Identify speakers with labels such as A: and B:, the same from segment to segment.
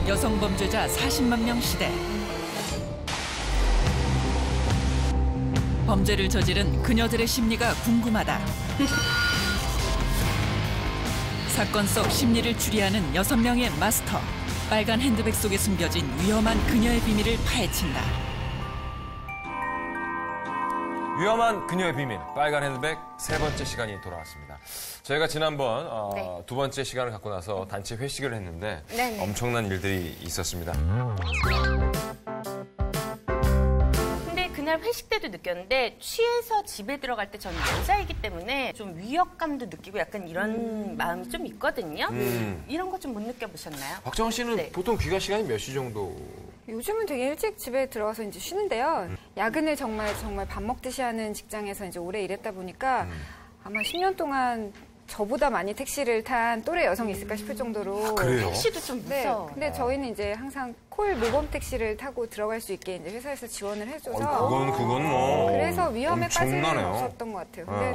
A: 여성 범죄자 40만 명 시대. 범죄를 저지른 그녀들의 심리가 궁금하다. 사건 속 심리를 추리하는 6명의 마스터. 빨간 핸드백 속에 숨겨진 위험한 그녀의 비밀을 파헤친다.
B: 위험한 그녀의 비밀, 빨간 핸드백 3번째 시간이 돌아왔습니다. 저희가 지난번 두 번째 시간을 갖고 나서 단체 회식을 했는데 엄청난 일들이 있었습니다.
C: 근데 그날 회식 때도 느꼈는데 취해서 집에 들어갈 때 저는 여자이기 때문에 좀 위협감도 느끼고 약간 이런 마음이 좀 있거든요. 이런 거 좀 못 느껴보셨나요?
B: 박정원 씨는 보통 귀가 시간이 몇 시 정도?
D: 요즘은 되게 일찍 집에 들어가서 이제 쉬는데요. 야근을 정말 밥 먹듯이 하는 직장에서 이제 오래 일했다 보니까 아마 10년 동안 저보다 많이 택시를 탄 또래 여성이 있을까 싶을 정도로.
B: 그래요?
C: 택시도 좀 무서워.
D: 네. 근데 저희는 이제 항상 콜 모범 택시를 타고 들어갈 수 있게 이제 회사에서 지원을 해줘서.
B: 그건 뭐.
D: 그래서 위험에 빠지는
B: 엄청나네요.
D: 없었던 것 같아요. 근데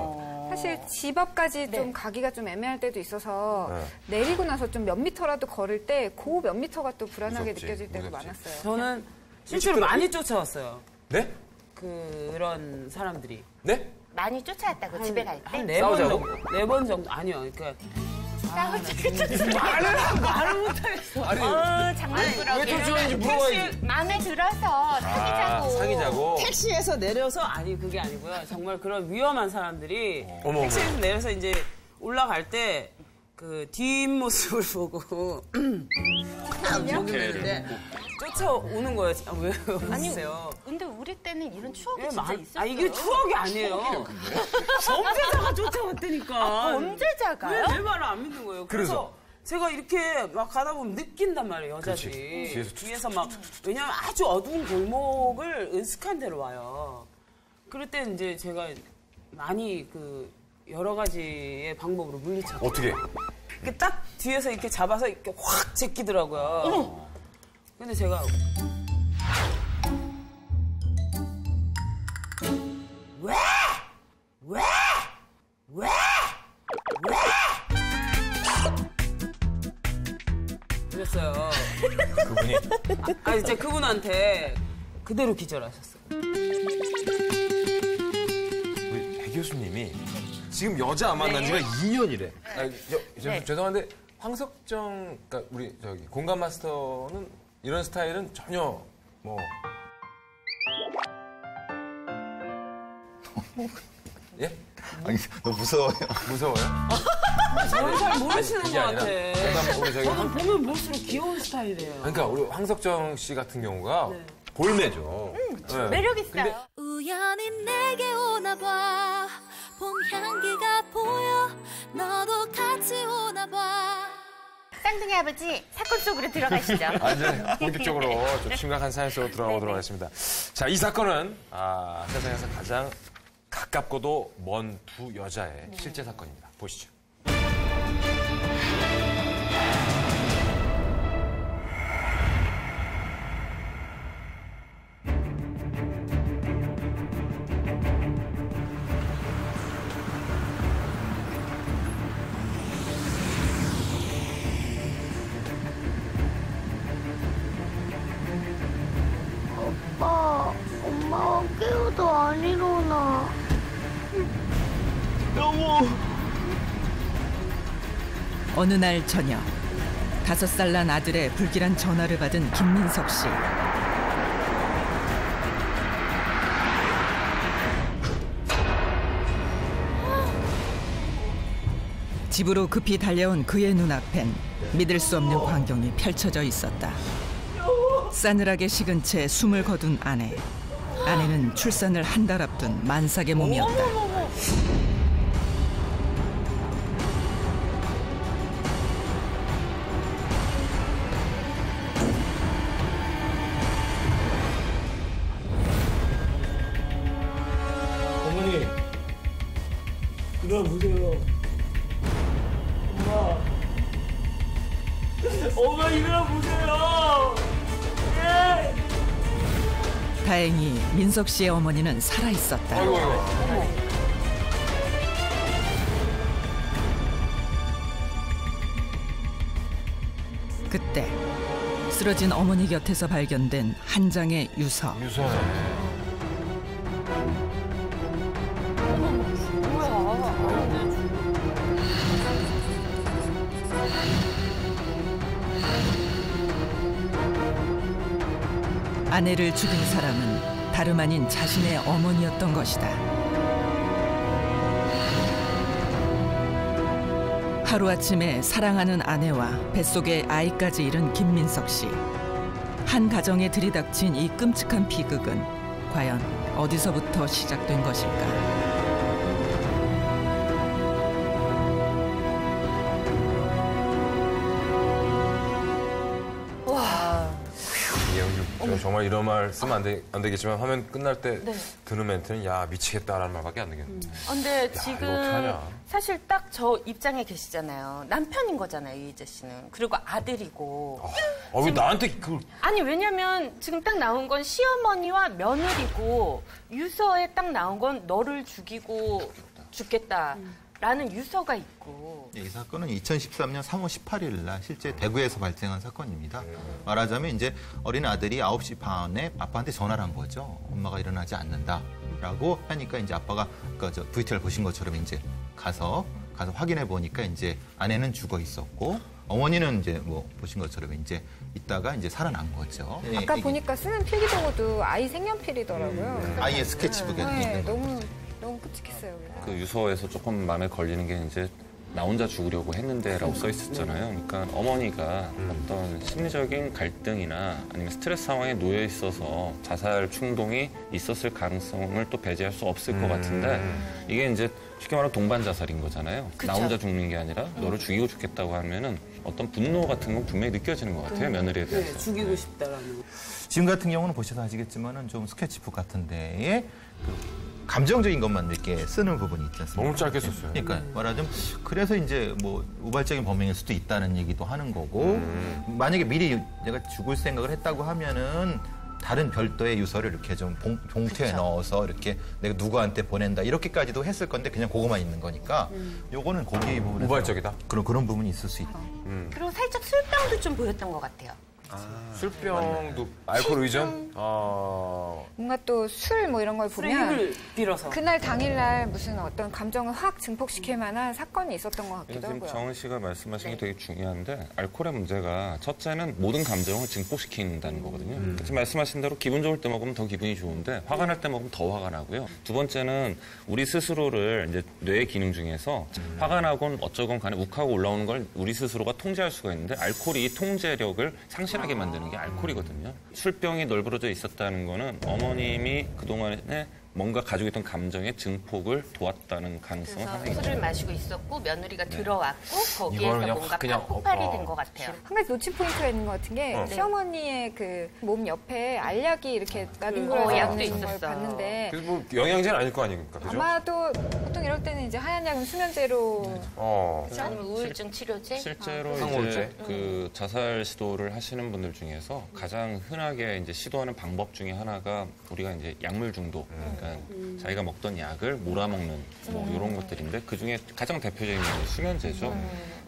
D: 사실 집 앞까지 좀 가기가 좀 애매할 때도 있어서 내리고 나서 좀 몇 미터라도 걸을 때 그 몇 미터가 또 불안하게 느껴질 때도 많았어요.
E: 저는 실제로 많이 쫓아왔어요.
B: 네?
E: 그런 사람들이.
B: 네?
C: 많이 쫓아왔다고 집에 갈 때?
E: 한 4번 정도. 4번 정도. 아니요. 그러니까. 말을 못하겠어.
C: 장난꾸러기.
B: 왜 쫓아오는지 물어봐야지.
C: 마음에 들어서 사귀자고.
B: 사귀자고?
E: 택시에서 내려서 그게 아니고요. 정말 그런 위험한 사람들이
B: 어머.
E: 택시에서 내려서 이제 올라갈 때 그 뒷모습을 보고 모르겠는데 쫓아오는 거예요. 왜 웃으세요?
C: 근데 우리 때는 이런 추억이
E: 왜
C: 진짜 있었어요.
E: 이게 추억이 아니에요. 범죄자가 쫓아왔다니까.
C: 범죄자가요?
E: 왜 내 말을 안 믿는 거예요? 그래서 제가 이렇게 막 가다 보면 느낀단 말이에요, 여자들이.
B: 그렇지.
E: 뒤에서 막, 왜냐면 아주 어두운 골목을 으슥한 데로 와요. 그럴 때 이제 제가 많이 여러 가지의 방법으로 물리쳤죠.
B: 어떻게?
E: 이렇게 딱 뒤에서 이렇게 잡아서 이렇게 확 제끼더라고요. 근데 제가 왜? 그랬어요.
B: 그분이?
E: 진짜 그분한테 그대로 기절하셨어요.
B: 우리 배 교수님이 지금 여자 안 만난 지가 2년이래. 죄송한데 황석정, 그러니까 우리 공감 마스터는 이런 스타일은 전혀 예?
F: 아니, 너 무서워요.
B: 무서워요?
E: 저는 잘 모르시는 것
B: 그게 아니라
E: 같아.
B: 우리
E: 저는 보면 볼수록 귀여운 스타일이에요.
B: 그러니까 우리 황석정 씨 같은 경우가 볼매죠. 네.
C: 매력 있어요.
B: 근데
G: 우연히 내게 오나 봐. 봄 향기가 보여. 너도 같이 오나 봐.
C: 쌍둥이 아버지 사건 속으로 들어가시죠.
B: 이제 본격적으로 좀 심각한 사연 속으로 들어가보도록 하겠습니다. 자, 이 사건은 세상에서 가장 가깝고도 먼 두 여자의 실제 사건입니다. 보시죠.
H: 엄마가 깨워도 안 일어나.
A: 어느 날 저녁 5살 난 아들의 불길한 전화를 받은 김민석 씨. 집으로 급히 달려온 그의 눈앞엔 믿을 수 없는 광경이 펼쳐져 있었다. 싸늘하게 식은 채 숨을 거둔 아내. 아내는 출산을 한 달 앞둔 만삭의 몸이었다.
I: 어머니, 일어나보세요. 엄마 일어나보세요. 예!
A: 다행히 민석 씨의 어머니는 살아 있었다. 그때 쓰러진 어머니 곁에서 발견된 한 장의 유서. 아내를 죽인 사람은 다름 아닌 자신의 어머니였던 것이다. 하루아침에 사랑하는 아내와 뱃속에 아이까지 잃은 김민석 씨. 한 가정에 들이닥친 이 끔찍한 비극은 과연 어디서부터 시작된 것일까?
B: 정말 이런 말 쓰면 안 되겠지만 화면 끝날 때 드는 멘트는 야 미치겠다라는 말밖에 안 되겠네.
C: 근데 지금 사실 딱 저 입장에 계시잖아요. 남편인 거잖아요, 이희재 씨는. 그리고 아들이고.
B: 왜 나한테
C: 아니 왜냐면 지금 딱 나온 건 시어머니와 며느리고 유서에 딱 나온 건 너를 죽이고 죽겠다. 라는 유서가 있고.
F: 이 사건은 2013년 3월 18일 날 실제 대구에서 발생한 사건입니다. 말하자면 이제 어린 아들이 9시 반에 아빠한테 전화를 한 거죠. 엄마가 일어나지 않는다라고 하니까 이제 아빠가 VTR 보신 것처럼 이제 가서 확인해 보니까 이제 아내는 죽어 있었고 어머니는 이제 뭐 보신 것처럼 이제 있다가 이제 살아난 거죠.
D: 아까 보니까 쓰는 필기도구도 아이 색연필이더라고요.
F: 아이의 스케치북에 있는 거.
D: 너무 끔찍했어요.
J: 그 유서에서 조금 마음에 걸리는 게 이제 나 혼자 죽으려고 했는데라고 써 있었잖아요. 그러니까 어머니가 어떤 심리적인 갈등이나 아니면 스트레스 상황에 놓여 있어서 자살 충동이 있었을 가능성을 또 배제할 수 없을 것 같은데 이게 이제 쉽게 말하면 동반 자살인 거잖아요.
C: 그쵸?
J: 나 혼자 죽는 게 아니라 너를 죽이고 죽겠다고 하면은 어떤 분노 같은 건 분명히 느껴지는 것 같아요. 며느리에 대해서.
E: 네, 죽이고 싶다라는.
F: 지금 같은 경우는 보셔서 아시겠지만은 좀 스케치북 같은 데에 감정적인 것만 이렇게 쓰는 부분이 있지 않습니까?
B: 너무 짧게 썼어요.
F: 그러니까 말하자면 그래서 이제 뭐 우발적인 범행일 수도 있다는 얘기도 하는 거고 만약에 미리 내가 죽을 생각을 했다고 하면은 다른 별도의 유서를 이렇게 좀 봉투에 넣어서 이렇게 내가 누구한테 보낸다 이렇게까지도 했을 건데 그냥 그거만 있는 거니까 요거는 거기 부분에
B: 우발적이다.
F: 그런 부분이 있을 수 있다.
C: 그리고 살짝 술병도 좀 보였던 것 같아요.
B: 술병도 알코올 의존?
D: 뭔가 또 술 뭐 이런 걸 보면
E: 쓰레기를 빌어서.
D: 그날 당일날 무슨 어떤 감정을 확 증폭시킬 만한 사건이 있었던 것 같기도
J: 지금
D: 하고요.
J: 정은 씨가 말씀하신 게 되게 중요한데 알코올의 문제가 첫째는 모든 감정을 증폭시킨다는 거거든요. 지금 말씀하신 대로 기분 좋을 때 먹으면 더 기분이 좋은데 화가 날 때 먹으면 더 화가 나고요. 두 번째는 우리 스스로를 이제 뇌의 기능 중에서 화가 나건 어쩌건 간에 욱하고 올라오는 걸 우리 스스로가 통제할 수가 있는데 알코올이 이 통제력을 상실하게 만드는 게 알코올이거든요. 술병이 널브러져 있었다는 거는 어머님이 그동안에 뭔가 가지고 있던 감정의 증폭을 도왔다는 가능성은
C: 그래서
J: 상당히
C: 술을 마시고 있었고 며느리가 들어왔고 거기에서
B: 이거는
C: 뭔가
B: 그냥
C: 폭발이 된 것 같아요.
D: 한 가지 놓친 포인트가 있는 것 같은 게 시어머니의 그 몸 옆에 알약이 이렇게 나뒹굴어서
C: 약도
D: 있는 걸
C: 있었어.
D: 봤는데
B: 그래서 뭐 영양제는 아닐 거 아닙니까? 그죠?
D: 아마도 보통 이럴 때는 이제 하얀 약은 수면제로
C: 아니면 우울증 치료제?
J: 실제로
B: 항우울제?
J: 이제 그 자살 시도를 하시는 분들 중에서 가장 흔하게 이제 시도하는 방법 중에 하나가 우리가 이제 약물 중독, 그러니까 자기가 먹던 약을 몰아먹는 뭐 이런 것들인데 그 중에 가장 대표적인 게 수면제죠.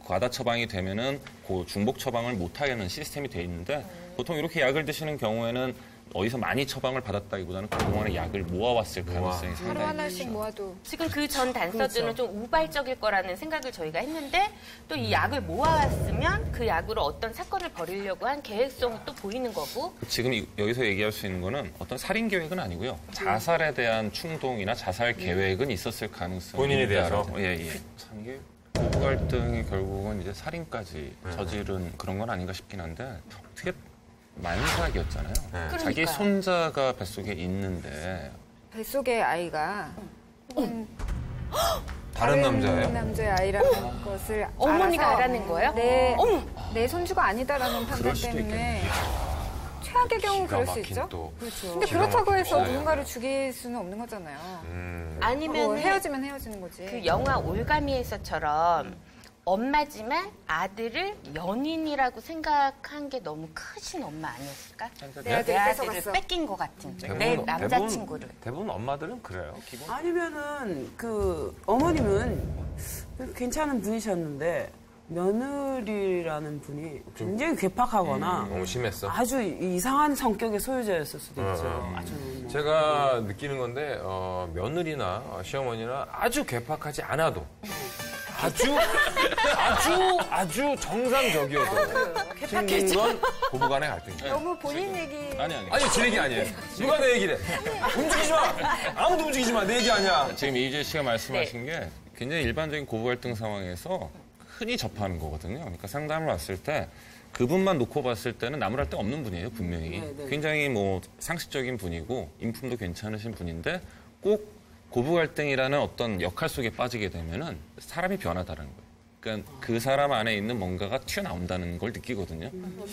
J: 과다 처방이 되면은 그 중복 처방을 못 하게 하는 시스템이 돼 있는데 보통 이렇게 약을 드시는 경우에는 어디서 많이 처방을 받았다기보다는 그동안에 약을 모아왔을 가능성이
D: 하루
J: 상당히
D: 하나씩 모아도
C: 지금 그 전 단서들은 좀 우발적일 거라는 생각을 저희가 했는데 또 이 약을 모아왔으면 그 약으로 어떤 사건을 벌이려고 한 계획성이 또 보이는 거고
J: 지금 여기서 얘기할 수 있는 거는 어떤 살인 계획은 아니고요. 자살에 대한 충동이나 자살 계획은 있었을 가능성이
B: 본인에 대해서?
J: 예. 참 이게 부부 갈등이 결국은 이제 살인까지 저지른 그런 건 아닌가 싶긴 한데 어떻게 만삭이었잖아요. 자기 손자가 뱃속에 있는데
D: 뱃속의 아이가
B: 다른 남자예요?
D: 남자의 아이라는 것을
C: 어머니가
D: 알아서
C: 알아낸 거예요?
D: 내 손주가 아니다라는 판단 때문에 최악의 경우 그럴 수
B: 막힌
D: 있죠.
B: 또.
D: 그렇죠. 근데 그렇다고 해서 누군가를 죽일 수는 없는 거잖아요.
C: 아니면
D: 뭐 헤어지면 헤어지는 거지.
C: 그 영화 올가미에서처럼 엄마지만 아들을 연인이라고 생각한 게 너무 크신 엄마 아니었을까?
D: 내 아들을 뺏어갔어.
C: 아들을 뺏긴 것 같은 내 남자친구를.
B: 대부분 엄마들은 그래요.
E: 아니면은 그 어머님은 괜찮은 분이셨는데 며느리라는 분이 굉장히 괴팍하거나
B: 너무 심했어.
E: 아주 이상한 성격의 소유자였을 수도 있죠. 아주 뭐.
B: 제가 느끼는 건데 며느리나 시어머니나 아주 괴팍하지 않아도 아주 정상적이어도 힘든 건 고부간의 갈등이에요.
D: 너무 본인 얘기.
J: 아니.
B: 아니 제 얘기 아니에요. 누가 내 얘기래? 움직이지 마. 아무도 움직이지 마. 내 얘기 아니야.
J: 지금 이재 씨가 말씀하신 게 굉장히 일반적인 고부 갈등 상황에서 흔히 접하는 거거든요. 그러니까 상담을 왔을 때 그분만 놓고 봤을 때는 나무랄 데 없는 분이에요, 분명히. 굉장히 뭐 상식적인 분이고 인품도 괜찮으신 분인데 꼭 고부 갈등이라는 어떤 역할 속에 빠지게 되면은 사람이 변하다는 거예요. 그러니까 그 사람 안에 있는 뭔가가 튀어나온다는 걸 느끼거든요.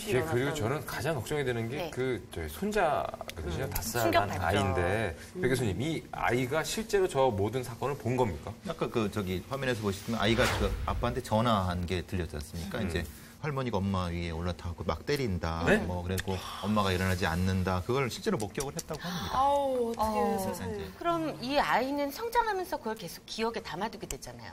B: 예, 그리고 저는 가장 걱정이 되는 게 저희 손자거든요. 5살 아이인데 백 교수님, 이 아이가 실제로 저 모든 사건을 본 겁니까?
F: 아까 저기 화면에서 보시면 아이가 그 아빠한테 전화한 게 들렸지 않습니까? 이제 할머니가 엄마 위에 올라타고 막 때린다.
B: 네?
F: 뭐 그리고 엄마가 일어나지 않는다. 그걸 실제로 목격을 했다고 합니다.
E: 아우, 어떻게 세상에.
C: 그럼 이 아이는 성장하면서 그걸 계속 기억에 담아두게 되잖아요.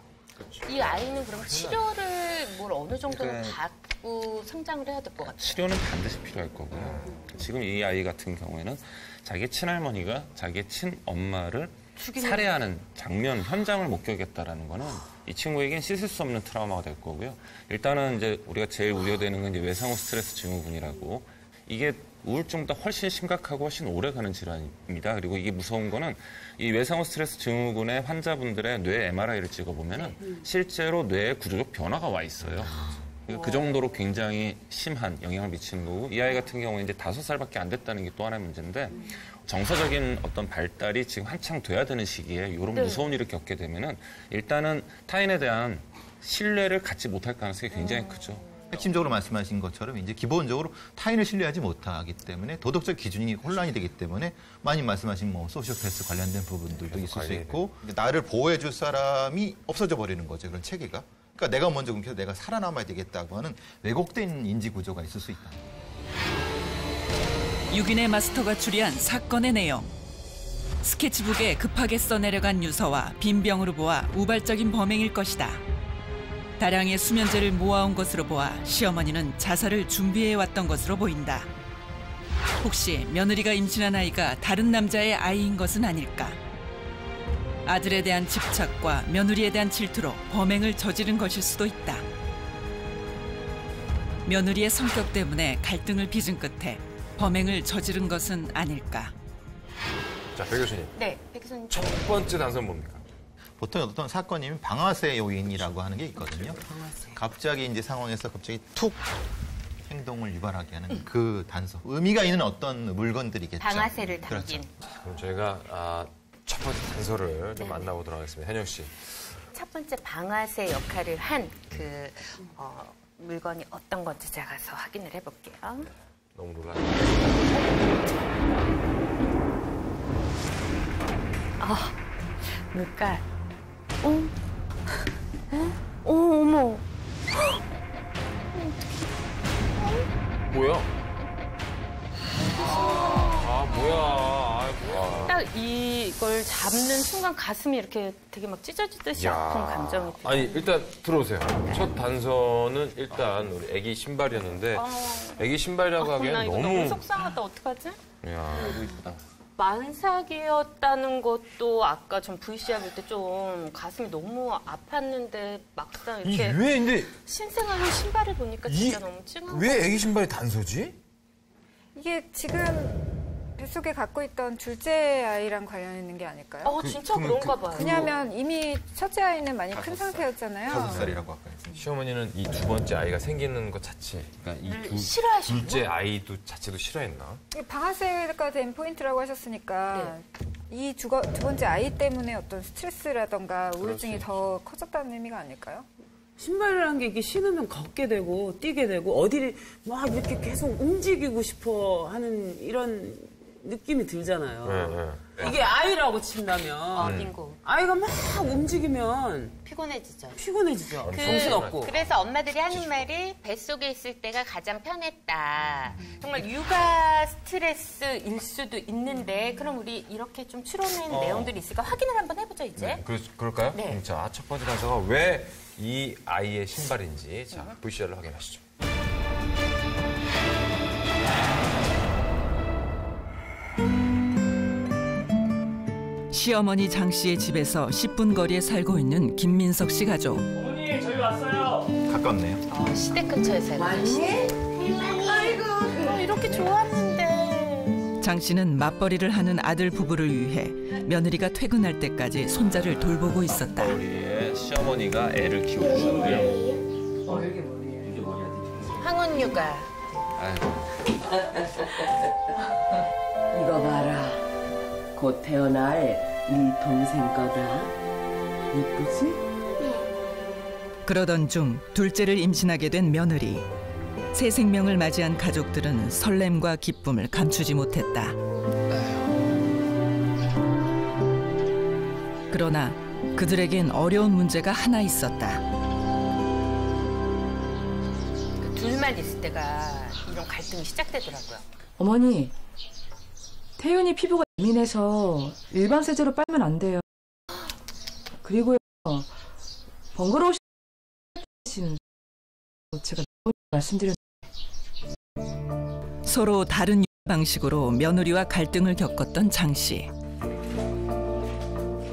C: 이 아이는 그럼 치료를 뭘 어느 정도는 받고 성장을 해야 될 것 같아요.
J: 치료는 반드시 필요할 거고요. 지금 이 아이 같은 경우에는 자기 친할머니가 자기 친엄마를 살해하는 장면, 현장을 목격했다라는 거는 이 친구에겐 씻을 수 없는 트라우마가 될 거고요. 일단은 이제 우리가 제일 우려되는 건 이제 외상후 스트레스 증후군이라고, 이게 우울증보다 훨씬 심각하고 훨씬 오래가는 질환입니다. 그리고 이게 무서운 거는 이 외상후 스트레스 증후군의 환자분들의 뇌 MRI를 찍어보면은 실제로 뇌에 구조적 변화가 와 있어요. 그 정도로 굉장히 심한 영향을 미치는 거고, 이 아이 같은 경우에 이제 5살밖에 안 됐다는 게 또 하나의 문제인데, 정서적인 어떤 발달이 지금 한창 돼야 되는 시기에 이런 무서운 일을 겪게 되면은 일단은 타인에 대한 신뢰를 갖지 못할 가능성이 굉장히 크죠.
F: 핵심적으로 말씀하신 것처럼 이제 기본적으로 타인을 신뢰하지 못하기 때문에 도덕적 기준이 혼란이 되기 때문에 많이 말씀하신 뭐 소시오패스 관련된 부분들도 있을 수 있고, 나를 보호해줄 사람이 없어져 버리는 거죠, 그런 체계가. 그러니까 내가 먼저 움켜서 내가 살아남아야 되겠다고 하는 왜곡된 인지 구조가 있을 수 있다.
A: 육인의 마스터가 추리한 사건의 내용. 스케치북에 급하게 써내려간 유서와 빈병으로 보아 우발적인 범행일 것이다. 다량의 수면제를 모아온 것으로 보아 시어머니는 자살을 준비해왔던 것으로 보인다. 혹시 며느리가 임신한 아이가 다른 남자의 아이인 것은 아닐까? 아들에 대한 집착과 며느리에 대한 질투로 범행을 저지른 것일 수도 있다. 며느리의 성격 때문에 갈등을 빚은 끝에 범행을 저지른 것은 아닐까?
B: 자, 백 교수님.
C: 네, 백 교수님.
B: 첫 번째 단서는 뭡니까?
F: 보통 어떤 사건이면 방아쇠 요인이라고 하는 게 있거든요. 갑자기 이제 상황에서 갑자기 툭 행동을 유발하게 하는 그 단서. 의미가 있는 어떤 물건들이겠죠.
C: 방아쇠를 담긴.
B: 그렇죠. 그럼 저희가 첫 번째 단서를 좀 만나보도록 하겠습니다. 현영 씨.
C: 첫 번째 방아쇠 역할을 한 그 물건이 어떤 건지 제가 가서 확인을 해볼게요.
B: 너무 놀라요.
C: 뭘까? 어머.
B: 뭐야? 뭐야.
C: 딱 이걸 잡는 순간 가슴이 이렇게 되게 막 찢어지듯이 아픈 감정이 들어요.
B: 아니, 일단 들어오세요. 첫 단서는 일단 우리 애기 신발이었는데, 애기 신발이라고
C: 나
B: 하기엔
C: 이거 너무 속상하다. 어떡하지?
B: 야,
J: 이쁘다.
C: 만삭이었다는 것도 아까 전 VCR 볼 때 좀 가슴이 너무 아팠는데 막상 이렇게
B: 왜 근데
C: 신생아용 신발을 보니까 진짜 너무 찡한
B: 왜 애기 신발이 단서지?
D: 이게 지금 뱃속에 갖고 있던 둘째 아이랑 관련 있는 게 아닐까요?
C: 진짜 그런가 봐요.
D: 왜냐하면 이미 첫째 아이는 많이 큰 상태였잖아요.
F: 5살이라고 아까 했습니다.
B: 시어머니는 이 두 번째 아이가 생기는 것 자체, 그러니까 이
C: 싫어하시는
B: 둘째 아이도 자체도 싫어했나?
D: 방아쇠가 된 포인트라고 하셨으니까 이 두 번째 아이 때문에 어떤 스트레스라던가 우울증이 더 커졌다는 의미가 아닐까요?
E: 신발이라는 게 이게 신으면 걷게 되고 뛰게 되고 어디를 막 이렇게 계속 움직이고 싶어 하는 이런 느낌이 들잖아요. 이게 아이라고 친다면
C: 빙고.
E: 아이가 막 움직이면
C: 피곤해지죠.
E: 정신없고.
C: 그래서 엄마들이 하는 말이 뱃속에 있을 때가 가장 편했다. 정말 육아 스트레스일 수도 있는데 그럼 우리 이렇게 좀 추론된 내용들이 있을까 확인을 한번 해보죠 이제.
B: 그럴까요?
C: 네.
B: 자, 첫 번째 단서가 왜 이 아이의 신발인지 자 VCR을 확인하시죠.
A: 시어머니 장 씨의 집에서 10분 거리에 살고 있는 김민석 씨 가족.
I: 어머니 저희 왔어요.
F: 가깝네요.
C: 시댁 근처에 살고 계시죠. 아이고, 이렇게 좋았는데.
A: 장 씨는 맞벌이를 하는 아들 부부를 위해 며느리가 퇴근할 때까지 손자를 돌보고 있었다.
J: 우리의 시어머니가 애를 키워주셨고요.
C: 황혼 육아.
J: 아이고.
E: 이거 봐라. 곧 태어날 네 동생 거다. 이쁘지?
A: 그러던 중 둘째를 임신하게 된 며느리. 새 생명을 맞이한 가족들은 설렘과 기쁨을 감추지 못했다. 그러나 그들에겐 어려운 문제가 하나 있었다.
C: 둘만 있을 때가 이런 갈등이 시작되더라고요.
K: 어머니, 태윤이 피부가 예민해서 일반 세제로 빨면 안 돼요. 그리고요, 번거로우시는 제가 말씀드렸는데.
A: 서로 다른 방식으로 며느리와 갈등을 겪었던 장 씨.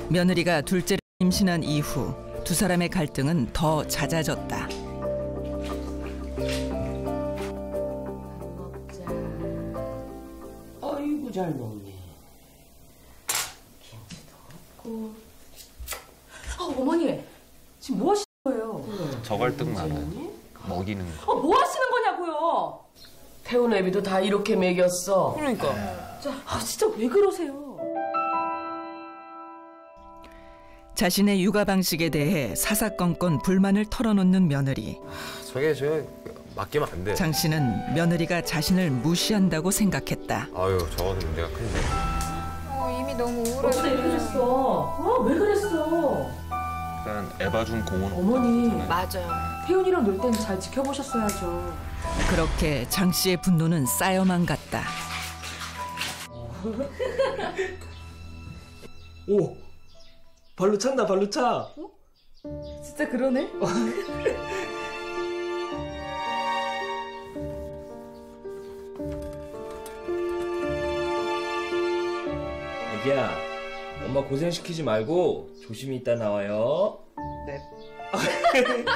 A: 며느리가 둘째를 임신한 이후 두 사람의 갈등은 더 잦아졌다.
E: 아이고 잘 먹네. 김치도 없고.
K: 어머니, 지금 뭐 하시는 거예요?
J: 저 갈등 많아요. 먹이는 거.
K: 뭐 하시는 거냐고요?
E: 태훈 애비도 다 이렇게 먹였어.
B: 그러니까.
K: 진짜 왜 그러세요?
A: 자신의 육아 방식에 대해 사사건건 불만을 털어놓는 며느리.
B: 저게 맡기면 안 돼.
A: 장 씨는 며느리가 자신을 무시한다고 생각했다.
B: 아유, 저거는 문제가 큰데.
D: 이미 너무
K: 어쩌다 이렇게
D: 우울해서.
K: 됐어? 왜 그랬어?
J: 약간 에바준 공원.
K: 어머니,
C: 맞아요.
K: 태윤이랑 놀 땐 잘 지켜보셨어야죠.
A: 그렇게 장 씨의 분노는 쌓여만 갔다.
I: 오, 발로 찼나 발로 차.
K: 진짜 그러네?
I: 애기야, 엄마 고생시키지 말고 조심히 있다 나와요.
K: 네.
I: 잠깐만.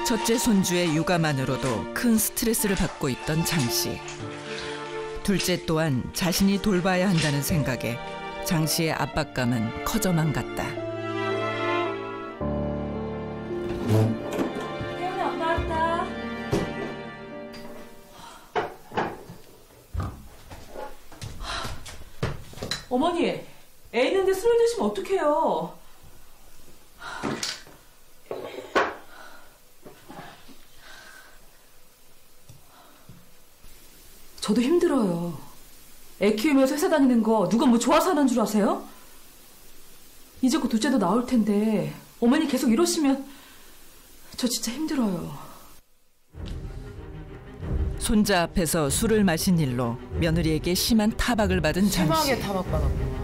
A: 첫째 손주의 육아만으로도 큰 스트레스를 받고 있던 장 씨. 둘째 또한 자신이 돌봐야 한다는 생각에 장 씨의 압박감은 커져만 갔다.
K: 태윤이 엄마 왔다. 어머니, 애 있는데 술을 드시면 어떡해요? 저도 힘들어요. 애 키우면서 회사 다니는 거 누가 뭐 좋아서 하는 줄 아세요? 이제 곧 둘째도 나올 텐데 어머니 계속 이러시면 저 진짜 힘들어요.
A: 손자 앞에서 술을 마신 일로 며느리에게 심한 타박을 받은 장 씨.
E: 심하게 타박받았구나.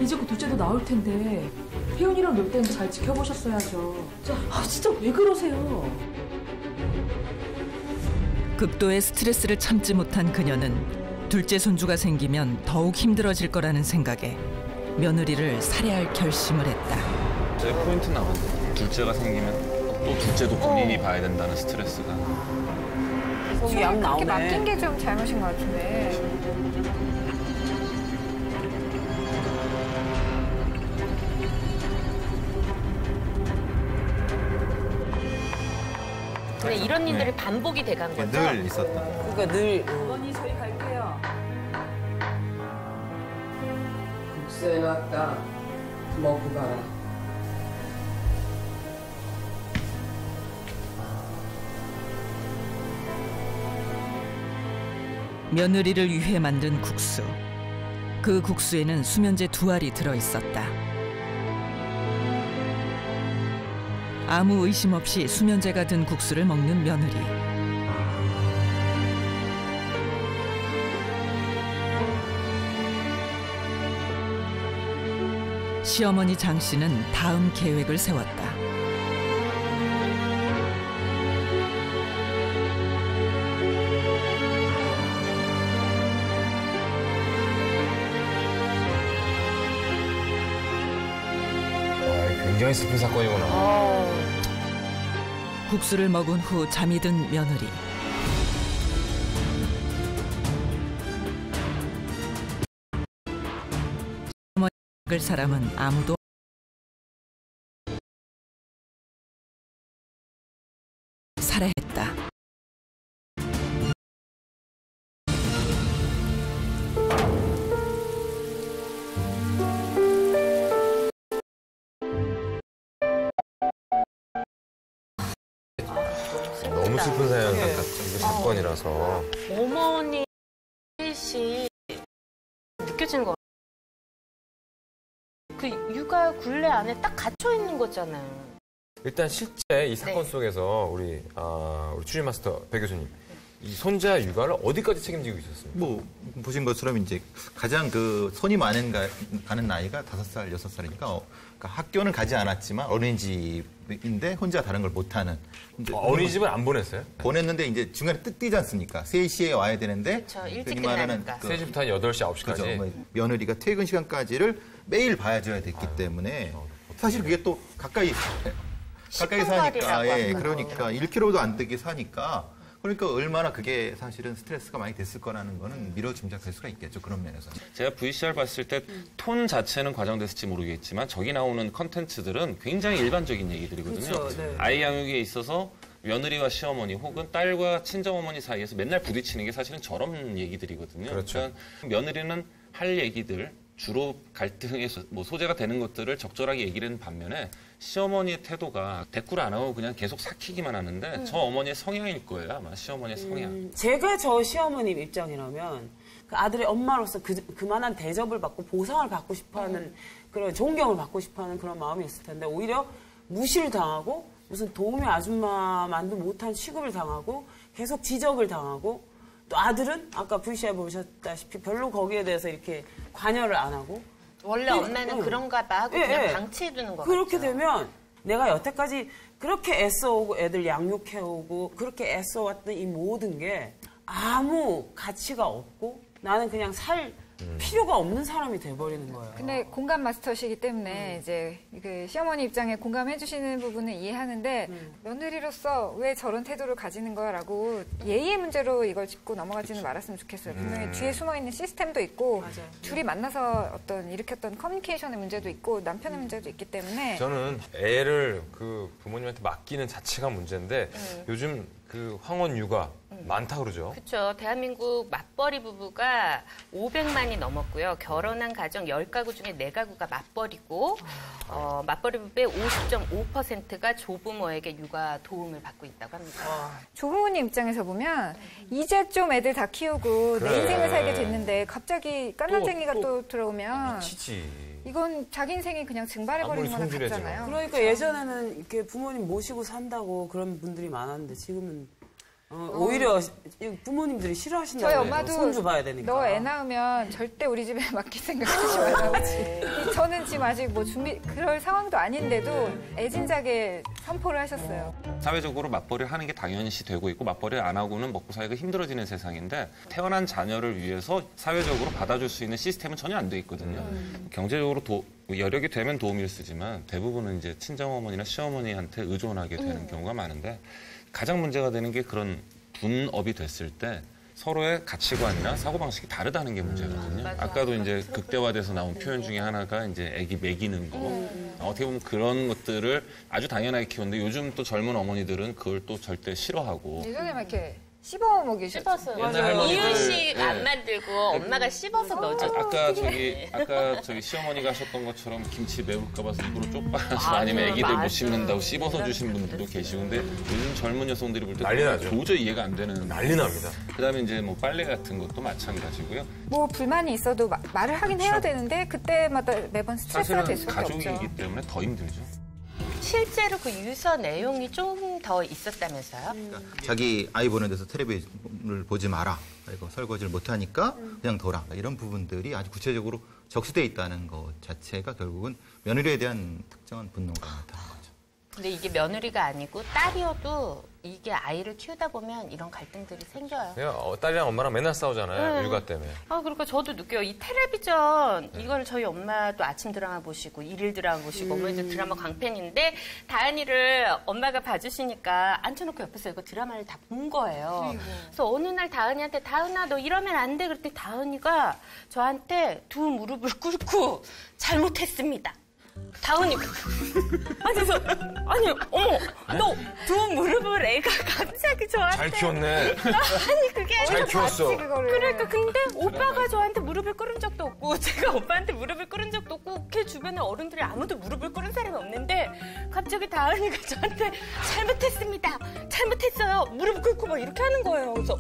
K: 이제 곧 둘째도 나올 텐데 혜연이랑 놀 땐 잘 지켜보셨어야죠. 진짜 왜 그러세요?
A: 극도의 스트레스를 참지 못한 그녀는 둘째 손주가 생기면 더욱 힘들어질 거라는 생각에 며느리를 살해할 결심을 했다.
J: 제 포인트 나왔는데 둘째가 생기면 또 둘째도 본인이 봐야 된다는 스트레스가.
E: 속이 양
D: 그렇게 맡긴
E: 나오네.
D: 게 좀 잘못인 것 같은데.
C: 근데 이런 일들이 반복이 돼간 거죠.
F: 늘 있었던.
E: 그러니까 늘
K: 어머니 저희 갈게요.
E: 국수 해놨다. 먹고 가라.
A: 며느리를 위해 만든 국수. 그 국수에는 수면제 2알이 들어있었다. 아무 의심 없이 수면제가 든 국수를 먹는 며느리. 시어머니 장 씨는 다음 계획을 세웠다.
B: 굉장히 슬픈 사건이구나.
A: 국수를 먹은 후 잠이 든 며느리. 먹을 사람은 아무도 살해했다.
B: 너무 슬픈 사건이라서.
C: 어머니 시 느껴지는 거. 그 육아 굴레 안에 딱 갇혀 있는 거잖아요.
B: 일단 실제 이 사건 속에서 우리 추리 마스터 배 교수님, 이 손자 육아를 어디까지 책임지고 있었어요?
F: 뭐 보신 것처럼 이제 가장 그 손이 가는 나이가 5살, 6살이니까 그러니까 학교는 가지 않았지만 어린이집인데 혼자 다른 걸 못하는.
B: 어린이집은 안 보냈어요?
F: 보냈는데 이제 중간에 뛰지 않습니까? 3시에 와야 되는데.
C: 그렇죠. 일찍 끝나니까.
B: 3시부터 한 8시, 9시까지.
F: 그죠. 며느리가 퇴근 시간까지를 매일 봐줘야 됐기 때문에 사실 그게 또 가까이 사니까, 예, 그러니까 1km도 안 되게 사니까, 그러니까 얼마나 그게 사실은 스트레스가 많이 됐을 거라는 거는 미뤄 짐작할 수가 있겠죠. 그런 면에서.
J: 제가 VCR 봤을 때 톤 자체는 과장됐을지 모르겠지만 저기 나오는 컨텐츠들은 굉장히 일반적인 얘기들이거든요.
E: 그렇죠, 네.
J: 아이 양육에 있어서 며느리와 시어머니 혹은 딸과 친정어머니 사이에서 맨날 부딪히는 게 사실은 저런 얘기들이거든요.
B: 그렇죠.
J: 그러니까 며느리는 할 얘기들, 주로 갈등의 소재가 되는 것들을 적절하게 얘기를 하는 반면에 시어머니의 태도가 대꾸를 안 하고 그냥 계속 삭히기만 하는데 저 어머니의 성향일 거예요. 아마 시어머니의 성향.
E: 제가 저 시어머님 입장이라면 그 아들의 엄마로서 그만한 대접을 받고 보상을 받고 싶어하는 그런 존경을 받고 싶어하는 그런 마음이 있을 텐데 오히려 무시를 당하고 무슨 도우미 아줌마만도 못한 취급을 당하고 계속 지적을 당하고 또 아들은 아까 VCR 보셨다시피 별로 거기에 대해서 이렇게 관여를 안 하고
C: 원래 엄마는 그런가 봐 하고 그냥 방치해두는 거 같죠.
E: 그렇게 되면 내가 여태까지 그렇게 애써오고 애들 양육해오고 그렇게 애써왔던 이 모든 게 아무 가치가 없고 나는 그냥 살 필요가 없는 사람이 돼버리는 거예요.
D: 근데 공감 마스터시기 때문에 이제 그 시어머니 입장에 공감해 주시는 부분은 이해하는데 며느리로서 왜 저런 태도를 가지는 거야라고 예의의 문제로 이걸 짚고 넘어가지는 말았으면 좋겠어요. 분명히 뒤에 숨어있는 시스템도 있고
E: 맞아요.
D: 둘이 만나서 어떤 일으켰던 커뮤니케이션의 문제도 있고 남편의 문제도 있기 때문에
B: 저는 애를 그 부모님한테 맡기는 자체가 문제인데 요즘 그 황혼 육아 많다 그러죠.
C: 그렇죠. 대한민국 맞벌이 부부가 500만이 넘었고요. 결혼한 가정 10가구 중에 4가구가 맞벌이고 맞벌이 부부의 50.5%가 조부모에게 육아 도움을 받고 있다고 합니다.
D: 조부모님 입장에서 보면 이제 좀 애들 다 키우고 내 인생을 살게 됐는데 갑자기 깐난쟁이가 또 들어오면
B: 미치지.
D: 이건 자기 인생이 그냥 증발해버리는 거나
B: 아무리
D: 같잖아요.
E: 그러니까 예전에는 이렇게 부모님 모시고 산다고 그런 분들이 많았는데 지금은 오히려 부모님들이 싫어하신다고
D: 저희
E: 해요.
D: 엄마도
E: 손주 봐야 되니까.
D: 너 애 낳으면 절대 우리 집에 맡길 생각하지 말라고. 저는 지금 아직 뭐 그럴 상황도 아닌데도 애진작에 선포를 하셨어요.
J: 사회적으로 맞벌이를 하는 게 당연시 되고 있고 맞벌이를 안 하고는 먹고 살기가 힘들어지는 세상인데 태어난 자녀를 위해서 사회적으로 받아줄 수 있는 시스템은 전혀 안 돼 있거든요. 경제적으로 여력이 되면 도움을 쓰지만 대부분은 이제 친정어머니나 시어머니한테 의존하게 되는 경우가 많은데 가장 문제가 되는 게 그런 분업이 됐을 때 서로의 가치관이나 사고방식이 다르다는 게 문제거든요. 아까도 이제 극대화돼서 나온 표현 중에 하나가 이제 애기 먹이는 거. 어떻게 보면 그런 것들을 아주 당연하게 키웠는데 요즘 또 젊은 어머니들은 그걸 또 절대 싫어하고.
D: 예전에 막 이렇게 씹어 먹이셨어요.
C: 씹어서. 이유식 안 만들고 엄마가 씹어서 넣어줘.
J: 아까 저기 시어머니가 하셨던 것처럼 김치 매울까 봐서 일부러 쪽팔아서 아니면 애기들 못 씹는다고 씹어서 주신 분들도 계시고 근데 요즘 젊은 여성들이 볼 때
B: 난리 나죠.
J: 도저히 이해가 안 되는.
B: 난리 납니다.
J: 그다음에 이제 뭐 빨래 같은 것도 마찬가지고요.
D: 뭐 불만이 있어도 말을 하긴 해야 되는데 그때마다 매번 스트레스가
J: 사실은
D: 될 수밖에 없죠.
J: 가족이기 때문에 더 힘들죠.
C: 실제로 그 유서 내용이 좀 더 있었다면서요?
F: 자기 아이 보는 데서 텔레비전을 보지 마라. 그리고 설거지를 못하니까 그냥 둬라. 이런 부분들이 아주 구체적으로 적시되어 있다는 것 자체가 결국은 며느리에 대한 특정한 분노가 나타나는 거죠.
C: 근데 이게 며느리가 아니고 딸이어도 이게 아이를 키우다 보면 이런 갈등들이 생겨요.
B: 딸이랑 엄마랑 맨날 싸우잖아요. 육아 때문에.
C: 그러니까 저도 느껴요. 이 텔레비전, 이걸 저희 엄마도 아침 드라마 보시고, 일일 드라마 보시고, 어머니도 드라마 광팬인데, 다은이를 엄마가 봐주시니까 앉혀놓고 옆에서 이거 드라마를 다 본 거예요. 그래서 어느 날 다은이한테, 다은아, 너 이러면 안 돼. 그랬더니 다은이가 저한테 두 무릎을 꿇고 잘못했습니다. 다은이 아니 어머 너 두 무릎을 애가 갑자기 저한테
B: 잘 키웠네.
C: 아니 그게
B: 잘 키웠어.
C: 그러니까 근데 오빠가 저한테 무릎을 꿇은 적도 없고 제가 오빠한테 무릎을 꿇은 적도 없고 걔 주변에 어른들이 아무도 무릎을 꿇은 사람이 없는데 갑자기 다은이가 저한테 잘못했습니다. 잘못했어요. 무릎 꿇고 막 이렇게 하는 거예요. 그래서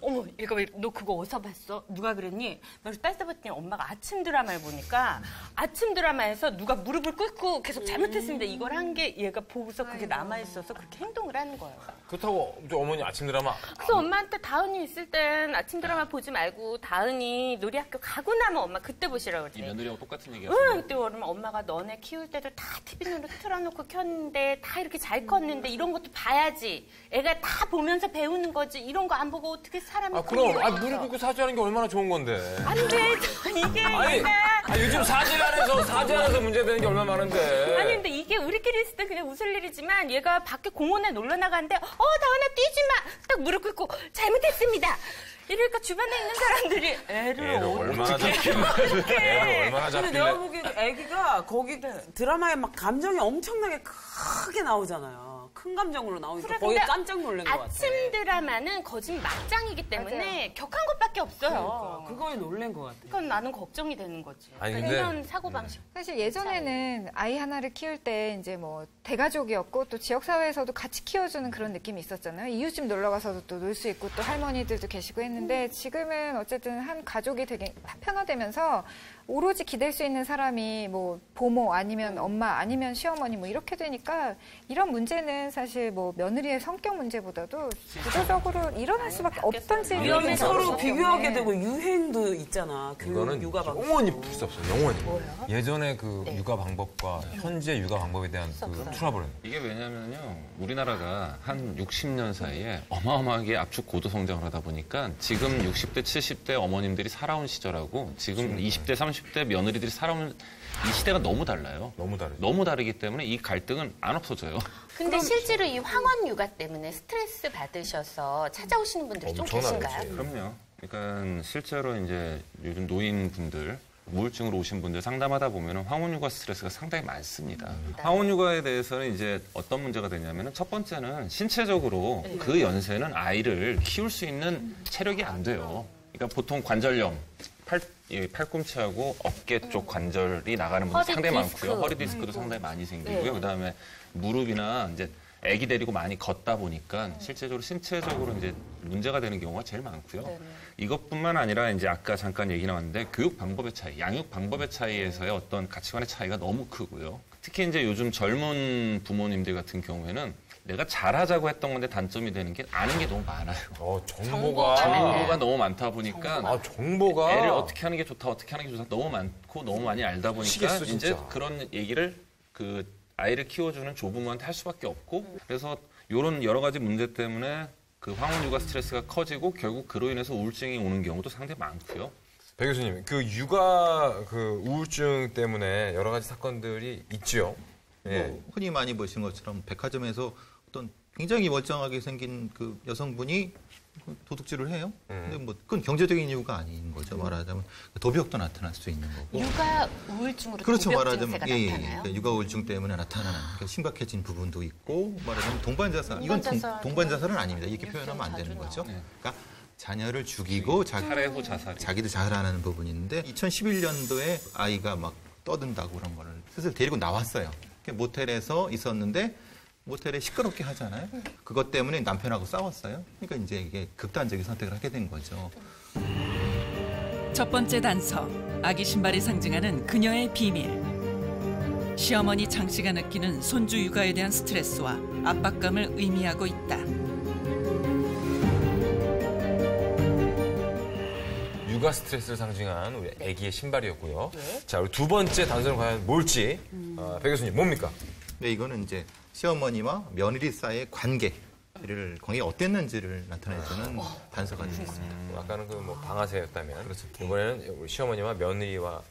C: 어머 얘가 왜 너 그거 어디서 봤어? 누가 그랬니? 그래서 따져봤더니 엄마가 아침 드라마를 보니까 아침 드라마에서 누가 무릎을 꿇고 계속 잘못했습니다. 이걸 한 게 얘가 보고서 그게 남아있어서 그렇게 행동을 하는 거예요.
B: 그렇다고 어머니 아침 드라마.
C: 그래서 엄마한테 다은이 있을 땐 아침 드라마 보지 말고 다은이 놀이학교 가고 나면 엄마 그때 보시라고 그랬지.
J: 이 며느리하고 똑같은
C: 응,
J: 얘기였어요.
C: 그때 그러면 엄마가 너네 키울 때도 다 TV로 틀어놓고 켰는데 다 이렇게 잘 컸는데 이런 것도 봐야지. 애가 다 보면서 배우는 거지. 이런 거 안 보고 어떻게 사람이
B: 그럼 무릎 꿇고 사죄하는 게 얼마나 좋은 건데.
C: 안 돼. 이게
B: 요즘 사죄 안에서 문제되는 게 얼마나 많은데.
C: 아니 근데 이게 우리끼리 있을 때 그냥 웃을 일이지만 얘가 밖에 공원에 놀러 나가는데 다은아 뛰지 마. 딱 무릎 꿇고 잘못했습니다. 이러니까 주변에 있는 사람들이 애를
B: 얼마나 잡길래.
E: 근데 내가 보기엔 애기가 거기 드라마에 막 감정이 엄청나게 크게 나오잖아요. 큰 감정으로 나오니까 거의 깜짝 놀란 것 같아.
C: 아침 드라마는 거짓 막장이기 때문에 격한 것밖에 없어요.
E: 그거에 놀란 것 같아.
C: 그건 나는 걱정이 되는 거지.
B: 아니,
C: 그러니까
B: 근데
C: 이런 사고방식.
D: 사실 예전에는 아이 하나를 키울 때 이제 뭐 대가족이었고 또 지역사회에서도 같이 키워주는 그런 느낌이 있었잖아요. 이웃집 놀러 가서도 또 놀 수 있고 또 할머니들도 계시고 했는데 지금은 어쨌든 한 가족이 되게 편화되면서 오로지 기댈 수 있는 사람이 뭐 보모 아니면 엄마 아니면 시어머니 뭐 이렇게 되니까 이런 문제는 사실 뭐 며느리의 성격 문제보다도 구조적으로 일어날 수밖에 없던
E: 위험에 서로 비교하게 되고 유행도 있잖아.
B: 이거는
E: 육아 방법.
B: 영원히 풀 수 없어요. 영원히.
C: 뭐예요?
B: 예전에 그 육아 방법과 현재 육아 방법에 대한 그 트러블은.
J: 이게 왜냐면요, 우리나라가 한 60년 사이에 어마어마하게 압축 고도 성장을 하다 보니까 지금 60대, 70대 어머님들이 살아온 시절하고 지금 20대, 30대 며느리들이 살아온 이 시대가 너무 달라요.
B: 너무 다르죠.
J: 너무 다르기 때문에 이 갈등은 안 없어져요.
C: 근데 실제로 이 황혼 육아 때문에 스트레스 받으셔서 찾아오시는 분들이 좀 계신가요?
J: 그럼요. 그러니까 실제로 이제 요즘 노인분들 우울증으로 오신 분들 상담하다 보면 황혼육아 스트레스가 상당히 많습니다. 황혼육아에 대해서는 이제 어떤 문제가 되냐면 첫 번째는 신체적으로 그 연세는 아이를 키울 수 있는 체력이 안 돼요. 그러니까 보통 관절염, 팔꿈치하고 어깨 쪽 관절이 나가는 분들 상당히 많고요. 허리 디스크도 상당히 많이 생기고요. 그다음에 무릎이나 이제 아기 데리고 많이 걷다 보니까 실제적으로 신체적으로 이제 문제가 되는 경우가 제일 많고요. 이것뿐만 아니라 이제 아까 잠깐 얘기 나왔는데 교육 방법의 차이, 양육 방법의 차이에서의 어떤 가치관의 차이가 너무 크고요. 특히 이제 요즘 젊은 부모님들 같은 경우에는 내가 잘하자고 했던 건데 단점이 되는 게 아는 게 너무 많아요. 정보가 너무 많다 보니까
B: 정보가
J: 애를 어떻게 하는 게 좋다, 어떻게 하는 게 좋다 너무 많고 너무 많이 알다 보니까
B: 미치겠어,
J: 이제 그런 얘기를 그 아이를 키워주는 조부모한테 할 수밖에 없고 그래서 이런 여러 가지 문제 때문에 그 황혼육아 스트레스가 커지고 결국 그로 인해서 우울증이 오는 경우도 상당히 많고요.
B: 배 교수님, 그 육아 그 우울증 때문에 여러 가지 사건들이 있죠.
F: 뭐 흔히 많이 보신 것처럼 백화점에서 어떤 굉장히 멀쩡하게 생긴 그 여성분이 도둑질을 해요. 근데 뭐 그건 경제적인 이유가 아닌 거죠. 말하자면 도벽도 나타날 수 있는 거고.
C: 육아 우울증으로
F: 그렇죠.
C: 도벽
F: 말하자면
C: 증세가 나타나요?
F: 그러니까 육아 우울증 때문에 나타나는 그러니까 심각해진 부분도 있고 말하자면 동반자살. 이건 동반자살은 아닙니다. 이렇게 표현하면 안 되는 거죠. 그러니까 자녀를 죽이고
J: 살해 후 자살이.
F: 자기도 자살하는 부분이 있는데 2011년도에 아이가 막 떠든다고 그런 거를 슬슬 데리고 나왔어요. 모텔에서 있었는데 모텔에 시끄럽게 하잖아요. 그것 때문에 남편하고 싸웠어요. 그러니까 이제 이게 극단적인 선택을 하게 된 거죠.
A: 첫 번째 단서, 아기 신발이 상징하는 그녀의 비밀. 시어머니 장 씨가 느끼는 손주 육아에 대한 스트레스와 압박감을 의미하고 있다.
B: 육아 스트레스를 상징한 우리 아기의 신발이었고요. 자, 우리 두 번째 단서는 과연 뭘지 배 교수님 뭡니까?
F: 네, 이거는 이제 시어머니와 며느리 사이의 관계를 거의 어땠는지를 나타내주는 단서가 되겠습니다.
B: 아까는 그 뭐 방아쇠였다면 그렇죠. 이번에는 우리 시어머니와 며느리와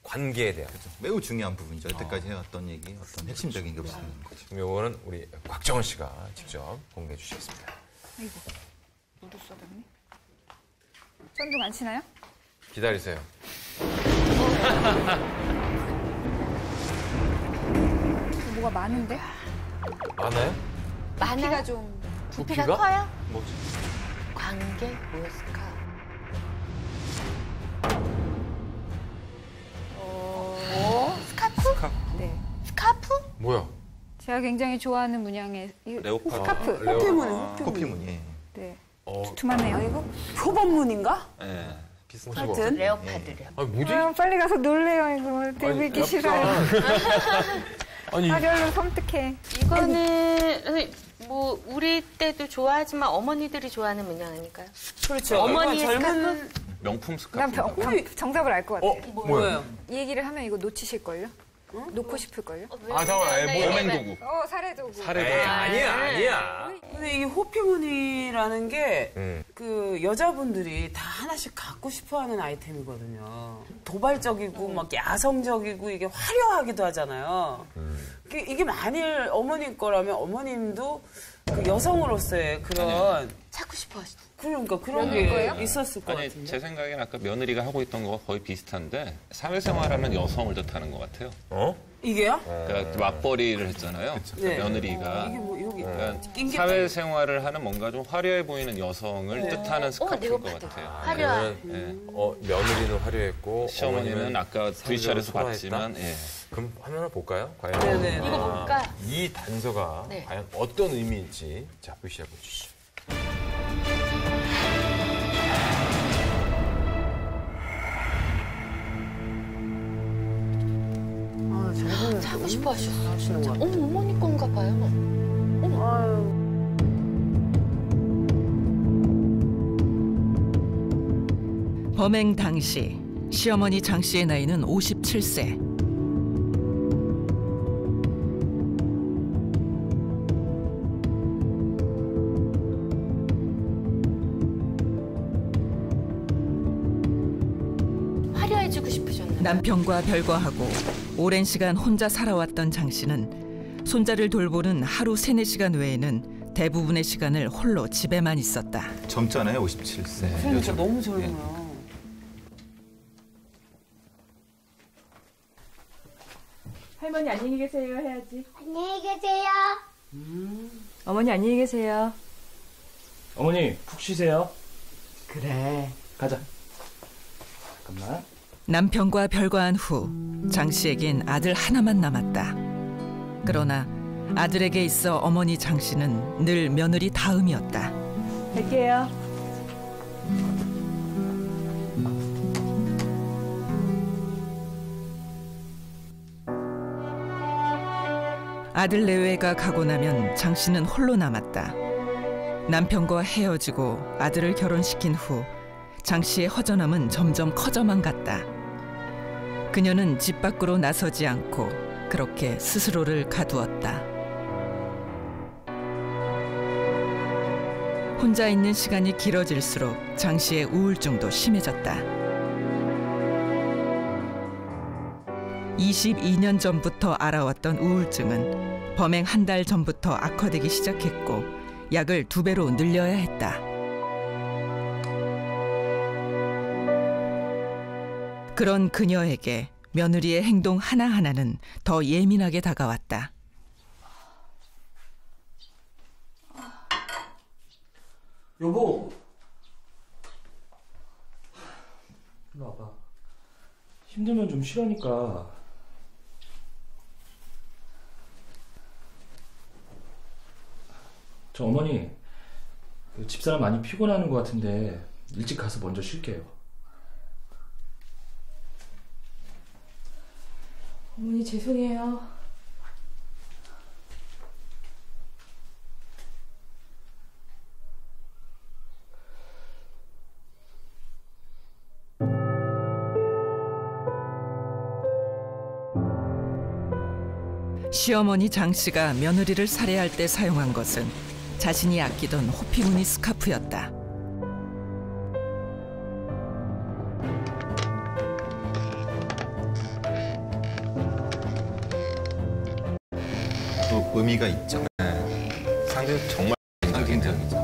B: 관계에 대한
F: 매우 중요한 부분이죠. 여태까지 해왔던 얘기 어떤 핵심적인 게 없는 거죠.
B: 그럼 이거는 우리 곽정원 씨가 직접 공개해 주시겠습니다.
D: 아이고, 물도 쏟았네. 쫀득 안 치나요?
B: 기다리세요.
D: 뭐가 많은데?
B: 많아요?
D: 부피가 좀
C: 부피가 커요?
B: 뭐지?
C: 관계 뭐였을까? 스카프?
D: 네.
C: 스카프?
B: 뭐야?
D: 제가 굉장히 좋아하는 문양의
J: 레오파드.
D: 스카프.
E: 호피무늬.
F: 호피무늬.
D: 네.
B: 어,
D: 두툼하네요. 이거?
E: 표범문인가?
J: 네.
B: 비슷한
E: 하여튼.
C: 레오파드래요.
B: 아니 뭐지?
D: 빨리 가서 놀래요. 이거 데리기 싫어요.
B: 아니
D: 발열로 섬뜩해.
C: 이거는 선생님, 뭐 우리 때도 좋아하지만 어머니들이 좋아하는 문양 아닐까요?
E: 그렇죠.
C: 어머니의
E: 젊은
J: 명품
D: 난
J: 스카프.
D: 정답을 알 것 같아.
B: 뭐예요?
D: 이 얘기를 하면 이거 놓치실걸요? 놓고 싶을걸요?
B: 아 잠깐만,
J: 도구.
D: 사례도구.
B: 에이, 아니야.
E: 근데 이 호피무늬라는 게 그 여자분들이 다 하나씩 갖고 싶어하는 아이템이거든요. 도발적이고 막 야성적이고 이게 화려하기도 하잖아요. 이게 만일 어머님 거라면 어머님도 그 여성으로서의 그런
C: 찾고 싶어 하시죠.
E: 그러니까 그런 게 있었을 것
J: 아니,
E: 같은데.
J: 제 생각엔 아까 며느리가 하고 있던 거와 거의 비슷한데 사회생활하는 여성을 뜻하는 것 같아요.
B: 어?
E: 이게요?
J: 그러니까 맞벌이를 했잖아요.
E: 네.
J: 며느리가.
E: 이게 뭐 여기
J: 그러니까 사회생활을 하는 뭔가 좀 화려해 보이는 여성을 뜻하는 스카프인 것
C: 레오파드.
J: 같아요.
C: 화려한.
J: 네.
B: 며느리는 화려했고
J: 시어머니는
B: 어머니는
J: 아까 VCR에서
B: 소화했다?
J: 봤지만 예.
B: 그럼 화면을 볼까요? 과연
E: 네네.
C: 이거 볼까?
B: 이 단서가
C: 네.
B: 과연 어떤 의미일지 자 VCR 보시죠.
C: 찾고 싶어 하셨어. 어머니 건가 봐요.
A: 범행 당시 시어머니 장 씨의 나이는 57세.
C: 화려해지고 싶으셨나요?
A: 남편과 별거하고 오랜 시간 혼자 살아왔던 장 씨는 손자를 돌보는 하루 3-4시간 외에는 대부분의 시간을 홀로 집에만 있었다.
F: 젊잖아요, 57세.
E: 그러니까 너무 젊어요.
K: 할머니 안녕히 계세요 해야지.
H: 안녕히 계세요.
K: 어머니 안녕히 계세요.
I: 어머니 푹 쉬세요.
E: 그래.
I: 가자. 잠깐만.
A: 남편과 별거한 후 장 씨에겐 아들 하나만 남았다. 그러나 아들에게 있어 어머니 장 씨는 늘 며느리 다음이었다.
K: 갈게요.
A: 아들 내외가 가고 나면 장 씨는 홀로 남았다. 남편과 헤어지고 아들을 결혼시킨 후 장 씨의 허전함은 점점 커져만 갔다. 그녀는 집 밖으로 나서지 않고 그렇게 스스로를 가두었다. 혼자 있는 시간이 길어질수록 장 씨의 우울증도 심해졌다. 22년 전부터 알아왔던 우울증은 범행 한 달 전부터 악화되기 시작했고 약을 2배로 늘려야 했다. 그런 그녀에게 며느리의 행동 하나하나는 더 예민하게 다가왔다.
I: 여보. 일로 와봐. 힘들면 좀 쉬라니까. 저 어머니, 그 집사람 많이 피곤하는 것 같은데 일찍 가서 먼저 쉴게요.
K: 어머니 죄송해요.
A: 시어머니 장 씨가 며느리를 살해할 때 사용한 것은 자신이 아끼던 호피무늬 스카프였다.
F: 또 의미가 있죠.
J: 상징 정말
F: 상징적이죠.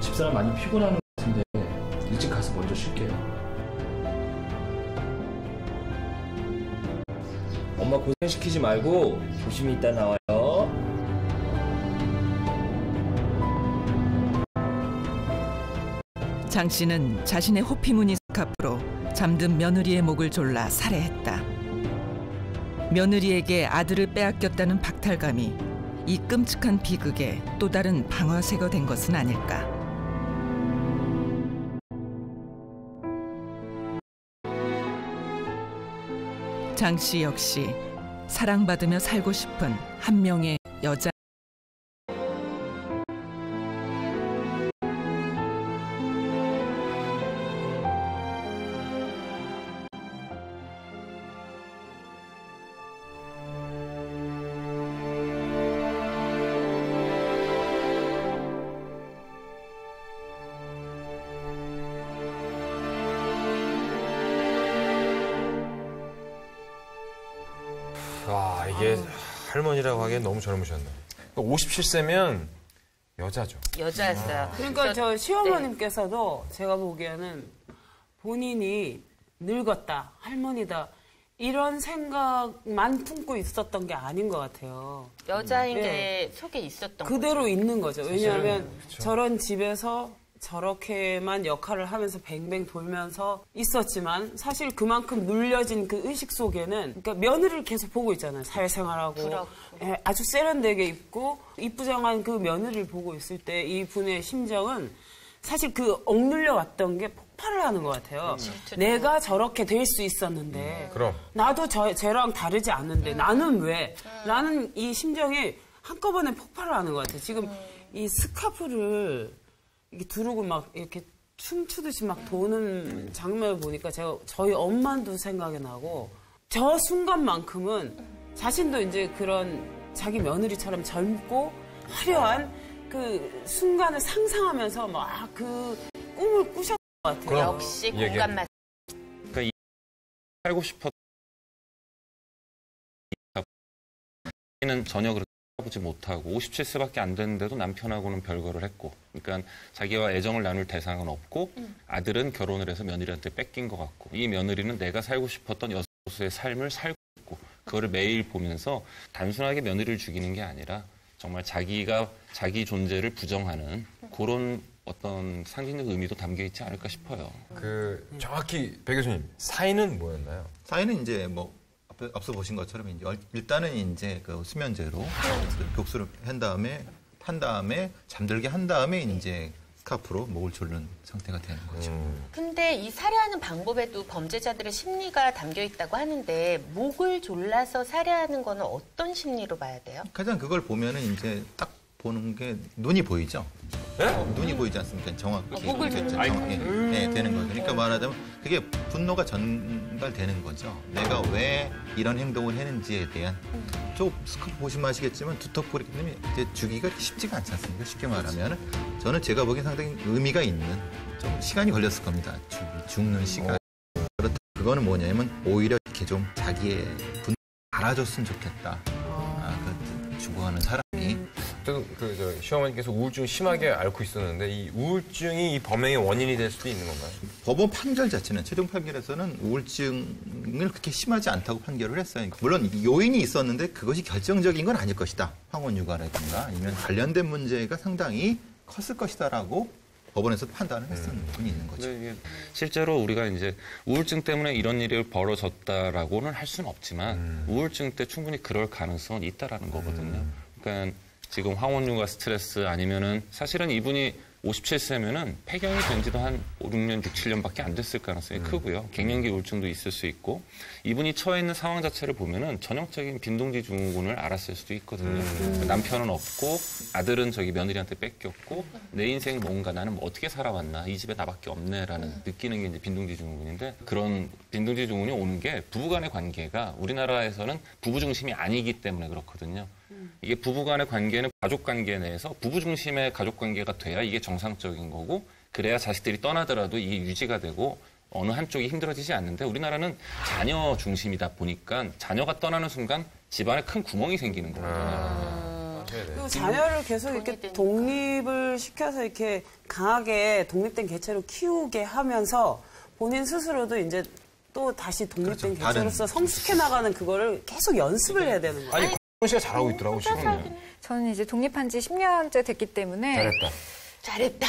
I: 집사람 많이 피곤한 것 같은데 일찍 가서 먼저 쉴게요. 엄마 고생시키지 말고 조심히 있다 나와요.
A: 장 씨는 자신의 호피무늬 스카프로 잠든 며느리의 목을 졸라 살해했다. 며느리에게 아들을 빼앗겼다는 박탈감이 이 끔찍한 비극의 또 다른 방아쇠가 된 것은 아닐까. 장 씨 역시 사랑받으며 살고 싶은 한 명의 여자.
B: 와, 이게 할머니라고 하기엔 너무 젊으셨네. 57세면 여자죠.
C: 여자였어요.
E: 그러니까 저 시어머님께서도 제가 보기에는 본인이 늙었다, 할머니다 이런 생각만 품고 있었던 게 아닌 것 같아요.
C: 여자인 게 속에 있었던
E: 그대로
C: 거죠.
E: 있는 거죠. 왜냐하면
B: 그렇죠.
E: 저런 집에서 저렇게만 역할을 하면서 뱅뱅 돌면서 있었지만 사실 그만큼 눌려진 그 의식 속에는 그러니까 며느리를 계속 보고 있잖아요. 사회생활하고 예, 아주 세련되게 입고 이쁘장한 그 며느리를 보고 있을 때 이분의 심정은 사실 그 억눌려 왔던 게 폭발을 하는 것 같아요. 내가 저렇게 될 수 있었는데
B: 그럼.
E: 나도 쟤랑 다르지 않는데 나는 왜? 라는 이 심정이 한꺼번에 폭발을 하는 것 같아요. 지금 이 스카프를 이렇게 두르고 막 이렇게 춤추듯이 막 도는 장면을 보니까 제가 저희 엄마도 생각이 나고 저 순간만큼은 자신도 이제 그런 자기 며느리처럼 젊고 화려한 그 순간을 상상하면서 막 그 꿈을 꾸셨던 것 같아요.
C: 역시 공감 맛.
J: 그러니까 이 살고 싶었던 는 전혀 그렇게 보지 못하고 57세밖에 안 됐는데도 남편하고는 별거를 했고, 그러니까 자기와 애정을 나눌 대상은 없고 아들은 결혼을 해서 며느리한테 뺏긴 것 같고, 이 며느리는 내가 살고 싶었던 여성으로서의 삶을 살고 있고 그거를 매일 보면서 단순하게 며느리를 죽이는 게 아니라 정말 자기가 자기 존재를 부정하는 그런 어떤 상징적 의미도 담겨 있지 않을까 싶어요.
B: 그 정확히 배 교수님 사인은 뭐였나요?
F: 사인은 이제 뭐 앞서 보신 것처럼 이제 일단은 이제 그 수면제로 독수를 탄 다음에 잠들게 한 다음에 이제 스카프로 목을 조른 상태가 되는 거죠.
C: 근데 이 살해하는 방법에도 범죄자들의 심리가 담겨 있다고 하는데 목을 졸라서 살해하는 거는 어떤 심리로 봐야 돼요?
F: 가장 그걸 보면은 이제 딱 보는 게 눈이 보이죠.
B: 네?
F: 눈이 보이지 않습니까? 정확히
C: 목을
F: 정확히 되는 거죠. 그러니까 말하자면 그게 분노가 전달되는 거죠. 내가 왜 이런 행동을 했는지에 대한. 저 스카프 보시면 아시겠지만 두텁고 이렇게 주기가 쉽지가 않지 않습니까? 쉽게 말하면 저는 제가 보기엔 상당히 의미가 있는 좀 시간이 걸렸을 겁니다. 죽는 시간. 그렇다. 그거는 뭐냐면 오히려 이렇게 좀 자기의 분노를 알아줬으면 좋겠다. 그 죽어가는 사람이.
B: 그 시어머니께서 우울증을 심하게 앓고 있었는데 이 우울증이 이 범행의 원인이 될 수도 있는 건가요?
F: 법원 판결 자체는 최종 판결에서는 우울증을 그렇게 심하지 않다고 판결을 했어요. 물론 요인이 있었는데 그것이 결정적인 건 아닐 것이다. 황혼 육아라든가 아니면 관련된 문제가 상당히 컸을 것이다라고 법원에서 판단을 했었는 부분이 있는 거죠.
J: 근데 이게 실제로 우리가 이제 우울증 때문에 이런 일이 벌어졌다라고는 할 수는 없지만 우울증 때 충분히 그럴 가능성은 있다라는 거거든요. 그러니까 지금 황혼유가 스트레스 아니면은 사실은 이분이 57세면은 폐경이 된 지도 한 5, 6년, 6, 7년밖에 안 됐을 가능성이 크고요. 갱년기 우울증도 있을 수 있고 이분이 처해 있는 상황 자체를 보면은 전형적인 빈둥지 증후군을 알았을 수도 있거든요. 남편은 없고 아들은 저기 며느리한테 뺏겼고 내 인생 뭔가 나는 어떻게 살아왔나 이 집에 나밖에 없네라는 느끼는 게 이제 빈둥지 증후군인데 그런 빈둥지 증후군이 오는 게 부부간의 관계가 우리나라에서는 부부 중심이 아니기 때문에 그렇거든요. 이게 부부간의 관계는 가족 관계 내에서 부부 중심의 가족 관계가 돼야 이게 정상적인 거고 그래야 자식들이 떠나더라도 이게 유지가 되고 어느 한쪽이 힘들어지지 않는데 우리나라는 자녀 중심이다 보니까 자녀가 떠나는 순간 집안에 큰 구멍이 생기는 거거든요.
E: 그리고 자녀를 계속 이렇게 독립을 시켜서 이렇게 강하게 독립된 개체로 키우게 하면서 본인 스스로도 이제 또 다시 독립된 개체로서 성숙해 나가는 그거를 계속 연습을 해야 되는 거예요.
B: 아니 권 씨가 잘하고 있더라고 지금.
D: 저는 이제 독립한 지 10년째 됐기 때문에
B: 잘했다.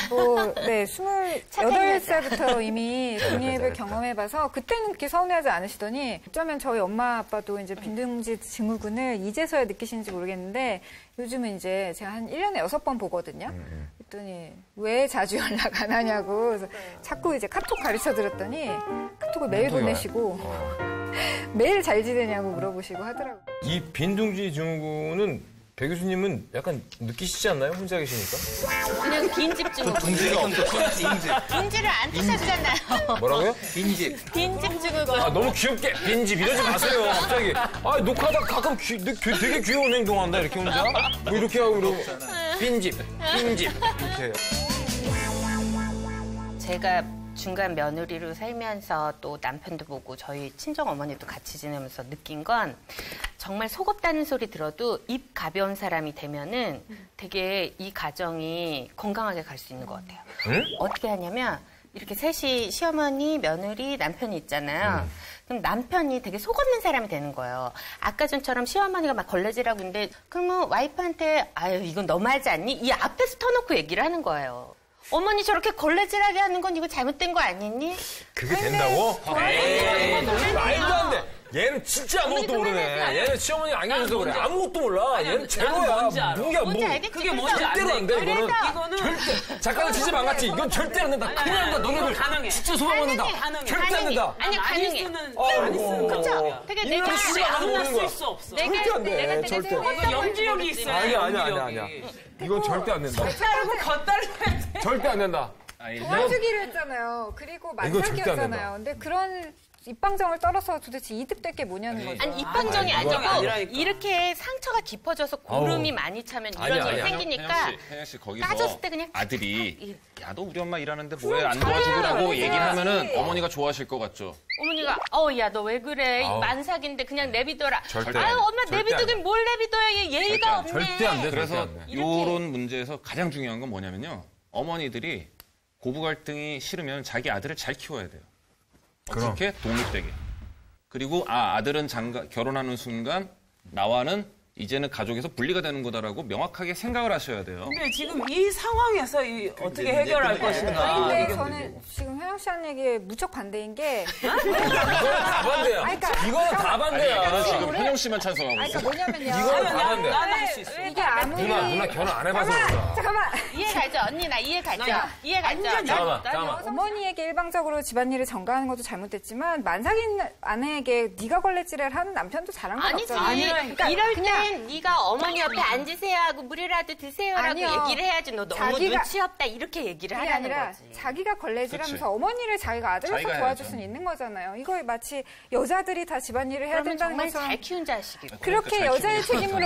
D: 네, 28살부터 이미 독립을 경험해봐서 그때는 그렇게 서운해하지 않으시더니 어쩌면 저희 엄마 아빠도 이제 빈둥지 증후군을 이제서야 느끼시는지 모르겠는데 요즘은 이제 제가 한 1년에 6번 보거든요. 그랬더니 왜 자주 연락 안 하냐고 그래서 자꾸 이제 카톡 가르쳐 드렸더니 카톡을 매일 보내시고 매일 잘 지내냐고 물어보시고 하더라고요.
B: 이 빈둥지 증후군은 배 교수님은 약간 느끼시지 않나요? 혼자 계시니까?
C: 그냥 빈집 증후군.
B: 둥지가 없어.
C: 빈지를 안 드셨잖아요.
B: 뭐라고요?
C: 빈집 증후군.
B: 아, 너무 귀엽게 빈집 이러지 마세요. 갑자기. 아, 녹화하다 가끔 되게 귀여운 행동한다 이렇게 혼자. 뭐 이렇게 하고 이러고 빈집 이렇게 해요.
C: 제가 중간 며느리로 살면서 또 남편도 보고 저희 친정 어머니도 같이 지내면서 느낀 건 정말 속 없다는 소리 들어도 입 가벼운 사람이 되면은 되게 이 가정이 건강하게 갈 수 있는 것 같아요. 어떻게 하냐면 이렇게 셋이 시어머니, 며느리, 남편이 있잖아요. 그럼 남편이 되게 속 없는 사람이 되는 거예요. 아까 전처럼 시어머니가 막 걸레질하고 있는데 그러면 와이프한테 아유 이건 너무하지 않니? 이 앞에서 터놓고 얘기를 하는 거예요. 어머니 저렇게 걸레질하게 하는 건 이거 잘못된 거 아니니?
B: 그게 된다고? 에이, 말도 안 돼. 얘는 진짜 아무것도 모르네. 얘는 시어머니 안 계셔서 그래. 아무것도 몰라. 얘는 제로야.
C: 뭔지 알겠지?
E: 그게 뭔지
B: 절대로 안 돼. 이거는
C: 이거는
B: 절대. 작가는 진짜 망갔지. 이건 절대 안 된다. 큰일 난다. 너네들
E: 가능해.
B: 진짜 소망받는다. 절대 안 된다.
C: 아니 가능해.
E: 많이 쓰는
C: 그렇죠. 되게 내가
E: 아무나 쓸 수 없어.
B: 절대 안 돼. 절대.
E: 이거 염지력이 있어요.
B: 아니야. 이건 절대 안 된다.
E: 겉달려.
B: 절대 안 된다.
D: 도와주기로 했잖아요. 그리고 만삭이었잖아요. 근데 그런 입방정을 떨어서 도대체 이득될 게 뭐냐는 거죠.
C: 아니 입방정이 아니고 이렇게 상처가 깊어져서 고름이 많이 차면 이런 일이 생기니까
J: 혜영 씨 거기서
C: 까졌을 때 그냥
J: 아들이 야 너 우리 엄마 일하는데 뭐해 안 도와주고라고 얘기를 하면은 어머니가 좋아하실 것 같죠?
C: 어머니가 야 너 왜 그래 만삭인데 그냥 내비둬라.
B: 절대
C: 아유 엄마 내비두긴 뭘 내비둬야 얘 예의가 없네.
B: 절대 안 돼.
J: 그래서 이런 문제에서 가장 중요한 건 뭐냐면요. 어머니들이 고부 갈등이 싫으면 자기 아들을 잘 키워야 돼요. 어떻게? 독립되게. 그리고 아들은 결혼하는 순간 나와는 이제는 가족에서 분리가 되는 거다라고 명확하게 생각을 하셔야 돼요.
E: 근데 지금 이 상황에서 어떻게 해결할 것인가.
D: 근데 저는 지금 혜영 씨 하는 얘기에 무척 반대인 게
B: 이거는 다 반대야. 이거는 다 반대야.
J: 저는 지금 혜영 씨만 찬성하고 있어요.
D: 뭐냐면요.
B: 이거는 다 반대야.
E: 난 할 수 있어.
D: 이게 아무리
B: 누나 결혼 안 해봐서 그런다.
D: 잠깐만.
C: 이해 가죠 언니 나 이해 가죠. 이해 가죠.
B: 잠깐만.
D: 어머니에게 일방적으로 집안일을 전가하는 것도 잘못됐지만 만삭인 아내에게 네가 걸레질을 하는 남편도 잘한 건
C: 아니지.
D: 없잖아.
C: 그러니까 이럴 땐 네가 어머니 옆에 앉으세요 하고 물이라도 드세요라고
D: 아니요.
C: 얘기를 해야지. 너 너무 눈치 없다 이렇게 얘기를
D: 그게
C: 하라는
D: 아니라
C: 거지.
D: 자기가 걸레질하면서
J: 그치.
D: 어머니를 자기가 아들로서
J: 자기가
D: 도와줄
J: 해야죠.
D: 수는 있는 거잖아요. 이걸 마치 여자들이 다 집안일을 해야
C: 그러면
D: 된다는
C: 정말
D: 것처럼
C: 잘 키운 자식이고.
D: 그렇게
J: 잘
D: 여자의 책임으로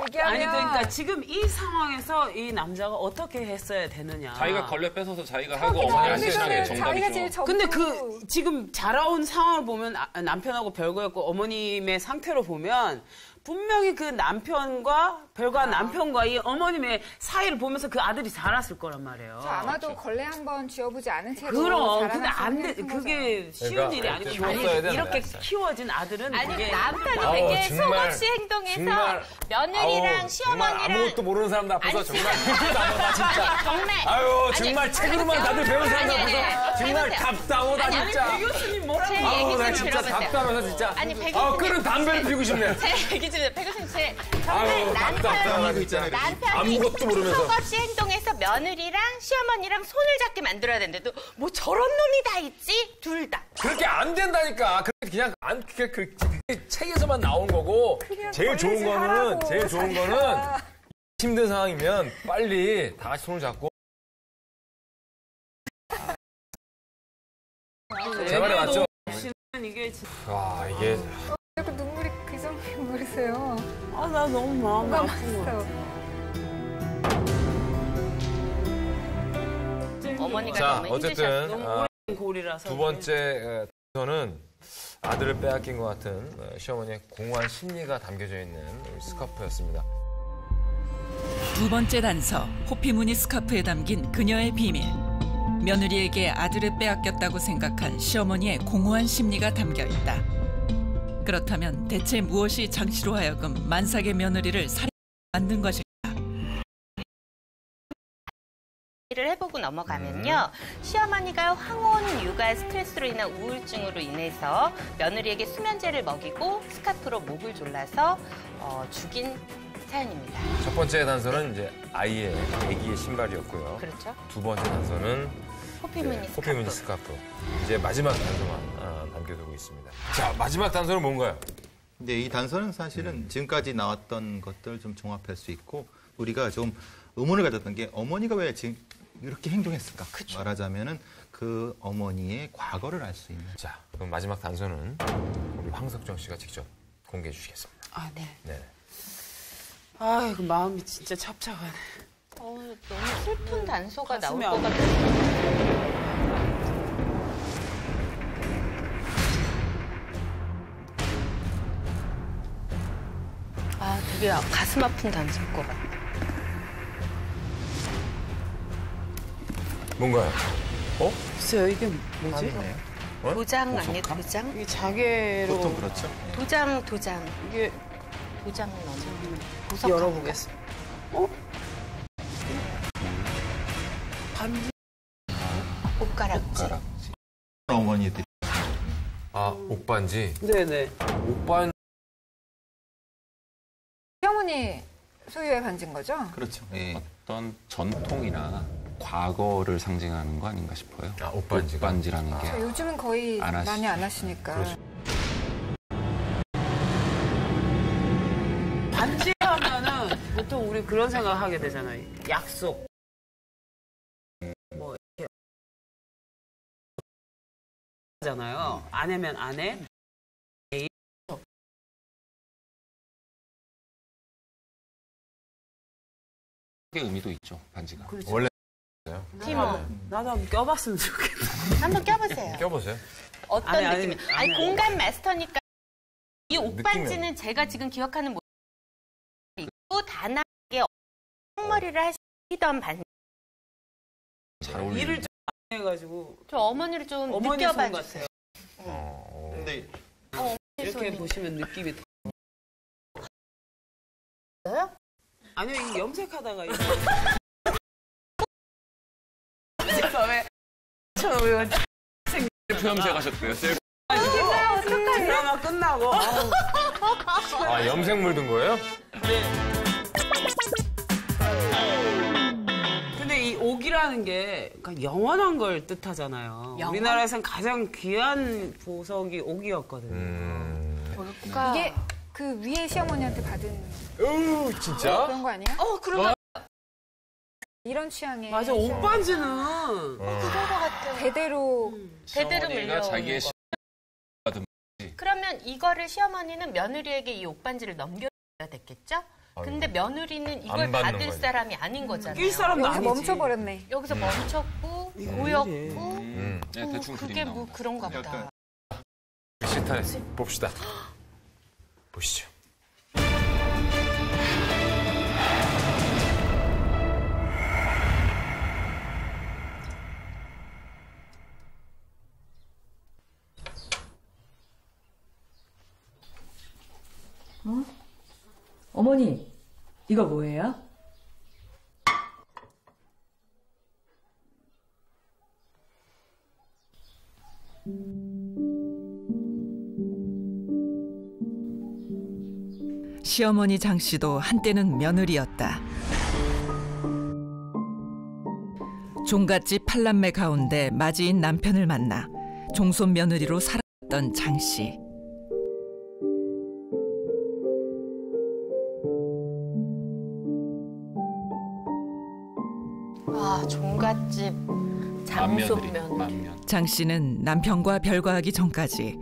D: 얘기하면
E: 아니 그러니까 지금 이 상황에서 이 남자가 어떻게 했어야 되느냐.
J: 자기가 걸레 뺏어서 자기가 하고 어머니 안 쓰시는 게
D: 자기가 제일
J: 정답이죠.
E: 근데 지금 자라온 상황을 보면 남편하고 별거였고 어머님의 상태로 보면 분명히 그 남편과 결과 남편과 이 어머님의 사이를 보면서 그 아들이 자랐을 거란 말이에요.
D: 아마도 걸레 한번 쥐어보지 않은 채로
E: 그럼 근데
D: 자라날
E: 안 돼.
D: 큰
E: 그게
D: 거죠.
E: 쉬운
B: 그러니까
E: 일이 아니고
B: 키웠어야 되는데.
E: 이렇게 키워진 아들은
C: 아니
E: 그게
C: 남편이
B: 아우,
C: 되게
B: 정말,
C: 속없이 행동해서
B: 정말,
C: 며느리랑
B: 아우,
C: 시어머니랑
B: 정말 아무것도 모르는 사람들 앞에서
C: 아니,
B: 정말 답답하다 진짜.
C: 정말
B: 아유 정말 책으로만 다들 배운 사람들 앞에서 정말
C: 해보세요.
B: 답답하다
C: 아니,
B: 진짜.
E: 배 교수님 뭐라고?
C: 제
B: 아우
C: 얘기
B: 나
C: 좀
B: 진짜
C: 들어보세요.
B: 답답해서 진짜.
C: 아니, 배
B: 아
C: 교수님.
B: 끓은 담배를 피우고 싶네.
C: 제 얘기 좀 배 교수님 제
B: 아유
C: 정말
B: 답답하다 진짜.
C: 남편이
B: 아무것도 모르면서.
C: 속없이 행동해서 며느리랑 시어머니랑 손을 잡게 만들어야 되는데도 뭐 저런 놈이 다 있지? 둘 다.
B: 그렇게 안 된다니까. 그냥 안 그게 책에서만 나온 거고 제일 좋은 거는 힘든 상황이면 빨리 다 같이 손을 잡고 제 말이 맞죠?
E: 이게 진짜
B: 와 이게
D: 자꾸 눈물이 그 정도로 그러세요.
E: 나 너무 마음이
D: 뭐가
E: 아픈 거야.
D: 맛있어.
C: 어머니가
B: 자
C: 너무
B: 어쨌든
C: 힘드셨어.
E: 너무 오랜 골이라서
B: 두 번째 단서는 아들을 빼앗긴 것 같은 시어머니의 공허한 심리가 담겨져 있는 스카프였습니다.
A: 두 번째 단서, 호피무늬 스카프에 담긴 그녀의 비밀. 며느리에게 아들을 빼앗겼다고 생각한 시어머니의 공허한 심리가 담겨 있다. 그렇다면 대체 무엇이 장씨로 하여금 만삭의 며느리를 살해 만든 것일까?
C: 를 해보고 넘어가면요. 시어머니가 황혼 육아 스트레스로 인한 우울증으로 인해서 며느리에게 수면제를 먹이고 스카프로 목을 졸라서 죽인 사연입니다.
B: 첫 번째 단서는 이제 아기의 신발이었고요.
C: 그렇죠.
B: 두 번째 단서는
C: 호피무늬
B: 스카프. 이제 마지막 단서만 남겨두고 있습니다. 자 마지막 단서는 뭔가요?
F: 근데 이 단서는 사실은 지금까지 나왔던 것들 좀 종합할 수 있고 우리가 좀 의문을 가졌던 게 어머니가 왜 지금 이렇게 행동했을까?
C: 그쵸.
F: 말하자면은 그 어머니의 과거를 알 수 있는.
B: 자 그럼 마지막 단서는 우리 황석정 씨가 직접 공개해 주시겠습니다.
E: 아, 네.
B: 네.
E: 아이고 마음이 진짜 찹찹하네.
C: 너무 슬픈 단서가 나올
E: 가슴이
C: 것
E: 아파.
C: 같아요. 되게 가슴 아픈 단서일 것 같아.
B: 뭔가요?
E: 글쎄요 이게 뭐지?
C: 도장 아니에요? 도장?
E: 이게 자개로
F: 보통 그렇죠.
C: 도장.
E: 이게
C: 도장은 어디? 보석
E: 열어보겠습니다. 반지
C: 옷가락지.
F: 어머니들이
B: 아 옷반지.
E: 네네.
B: 옷반.
D: 시어머니 소유의 반지인 거죠?
F: 그렇죠. 예.
J: 어떤 전통이나 과거를 상징하는 거 아닌가 싶어요.
B: 아, 옷반지가?
J: 옷반지라는 게.
D: 요즘은 거의
J: 안 하시죠.
D: 많이 안 하시니까.
B: 그렇죠.
E: 반지 하면은 보통 우리 그런 생각 하게 되잖아요. 약속. 뭐 이렇게 하잖아요. 아내면 아내.
J: 그게 의미도 있죠, 반지가.
E: 그렇죠.
B: 원래
C: 티모.
E: 나도 한번 껴봤으면 좋겠다.
C: 한번 껴보세요.
B: 껴보세요.
C: 어떤
E: 아니,
C: 느낌이?
E: 아니.
C: 공간 마스터니까 이 옷반지는
B: 느낌이
C: 제가 지금 기억하는 모습이 있고 단아하게 머리를 하시던 반지.
J: 잘 어울리는.
E: 일을 좀 안 해가지고
C: 저 어머니를 좀
E: 어머니 손
C: 느껴봐
E: 같아요.
C: 주세요.
F: 근데
E: 이렇게 보시면 느낌이 더.
C: 있어요?
E: 아니요, 이 염색하다가 이거. 왜? 저는 왜
J: 셀프 염색하셨대요, 셀프.
E: 드라마 끝나고.
B: 아 염색 물든 거예요?
E: 근데 이 옥이라는 게 그러니까 영원한 걸 뜻하잖아요.
C: 영원?
E: 우리나라에선 가장 귀한 보석이 옥이었거든요.
C: 뭘까?
D: 이게 그 위에 시어머니한테 받은
B: 진짜?
D: 그런 거 아니야?
C: 그런
D: 이런 취향의
E: 맞아, 옷반지는
C: 그런 것 같아요.
D: 대대로
C: 대대로
J: 시어머니가
C: 밀려오는
J: 자기의
C: 거.
J: 받은
C: 그러면 이거를 시어머니는 며느리에게 이 옷반지를 넘겨야 됐겠죠? 근데 며느리는 이걸
B: 안 받는
C: 받을
B: 거지.
C: 사람이 아닌 거잖아요.
E: 낄 사람도
D: 여기서
E: 아니지.
D: 멈춰버렸네.
C: 여기서 멈췄고 보였고
J: 네, 대충
C: 그게
J: 그림
C: 뭐
J: 나온다.
C: 그런가 보다.
B: 비슷하네. 봅시다. 보시죠.
K: 어머니, 이거 뭐예요?
A: 시어머니 장 씨도 한때는 며느리였다. 종갓집 8남매 가운데 맞이인 남편을 만나 종손 며느리로 살았던 장 씨.
C: 와, 종갓집 장손면.
A: 장 씨는 남편과 별거하기 전까지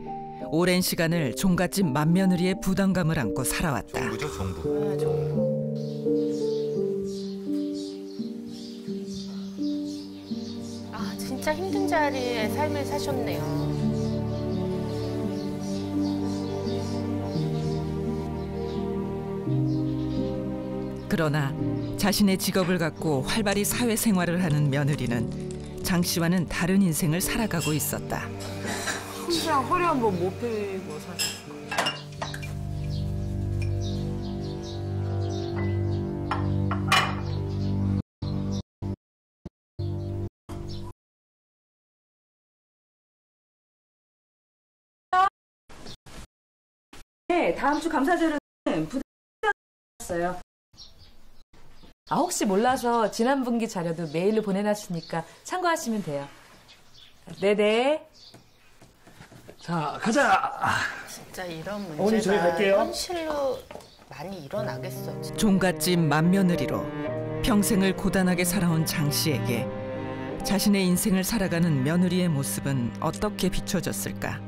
A: 오랜 시간을 종갓집 맏며느리의 부담감을 안고 살아왔다.
F: 정부죠, 정부.
C: 정부. 아, 진짜 힘든 자리에 삶을 사셨네요.
A: 그러나 자신의 직업을 갖고 활발히 사회생활을 하는 며느리는 장 씨와는 다른 인생을 살아가고 있었다.
E: 항상 허리 한번 못 펴고 사셨을 거예요.
K: 네, 다음 주 감사절은 부담했어요. 혹시 몰라서 지난 분기 자료도 메일로 보내놨으니까 참고하시면 돼요. 네네.
I: 자, 가자.
C: 진짜 이런
I: 어머니, 저희
C: 문제가
I: 갈게요.
C: 현실로 많이 일어나겠어. 진짜.
A: 종갓집 맏며느리로 평생을 고단하게 살아온 장 씨에게 자신의 인생을 살아가는 며느리의 모습은 어떻게 비춰졌을까?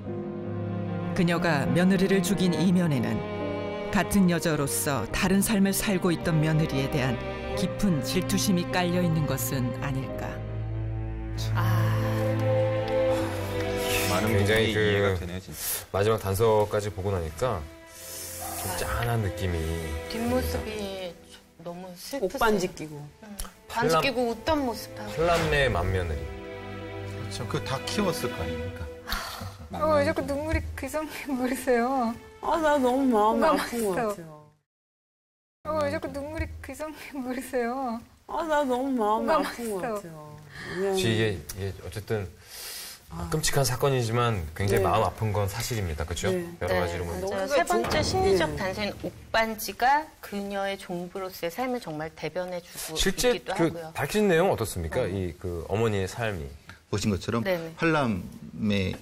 A: 그녀가 며느리를 죽인 이면에는 같은 여자로서 다른 삶을 살고 있던 며느리에 대한 깊은 질투심이 깔려 있는 것은 아닐까?
B: 많은 굉장히 이해가 되네요, 진짜. 마지막 단서까지 보고 나니까 좀 짠한 느낌이.
C: 뒷모습이 너무 슬프세요.
E: 옷반지 끼고.
C: 반지 끼고 웃던 모습 하고.
B: 8남매 맏며느리.
F: 그렇죠. 그 다 키웠을 거 아닙니까?
D: 왜 자꾸 눈물이 그리세요?
E: 나 너무 마음이 아픈 것
D: 공감했어.
E: 같아요.
D: 왜 자꾸 눈물이 그리세요?
E: 나 너무 마음이 아픈 것
D: 공감했어.
E: 같아요.
B: 이게 어쨌든 끔찍한 사건이지만 굉장히
E: 네.
B: 마음 아픈 건 사실입니다. 그렇죠?
E: 네.
B: 여러 가지로.
C: 맞아요. 세 번째 심리적
E: 네.
C: 단서인 옷반지가 그녀의 종부로서의 삶을 정말 대변해주고
B: 실제
C: 있기도
B: 그
C: 하고요.
B: 밝힌 내용은 어떻습니까? 이 그 어머니의 삶이.
F: 보신 것처럼
C: 네네.
F: 팔남에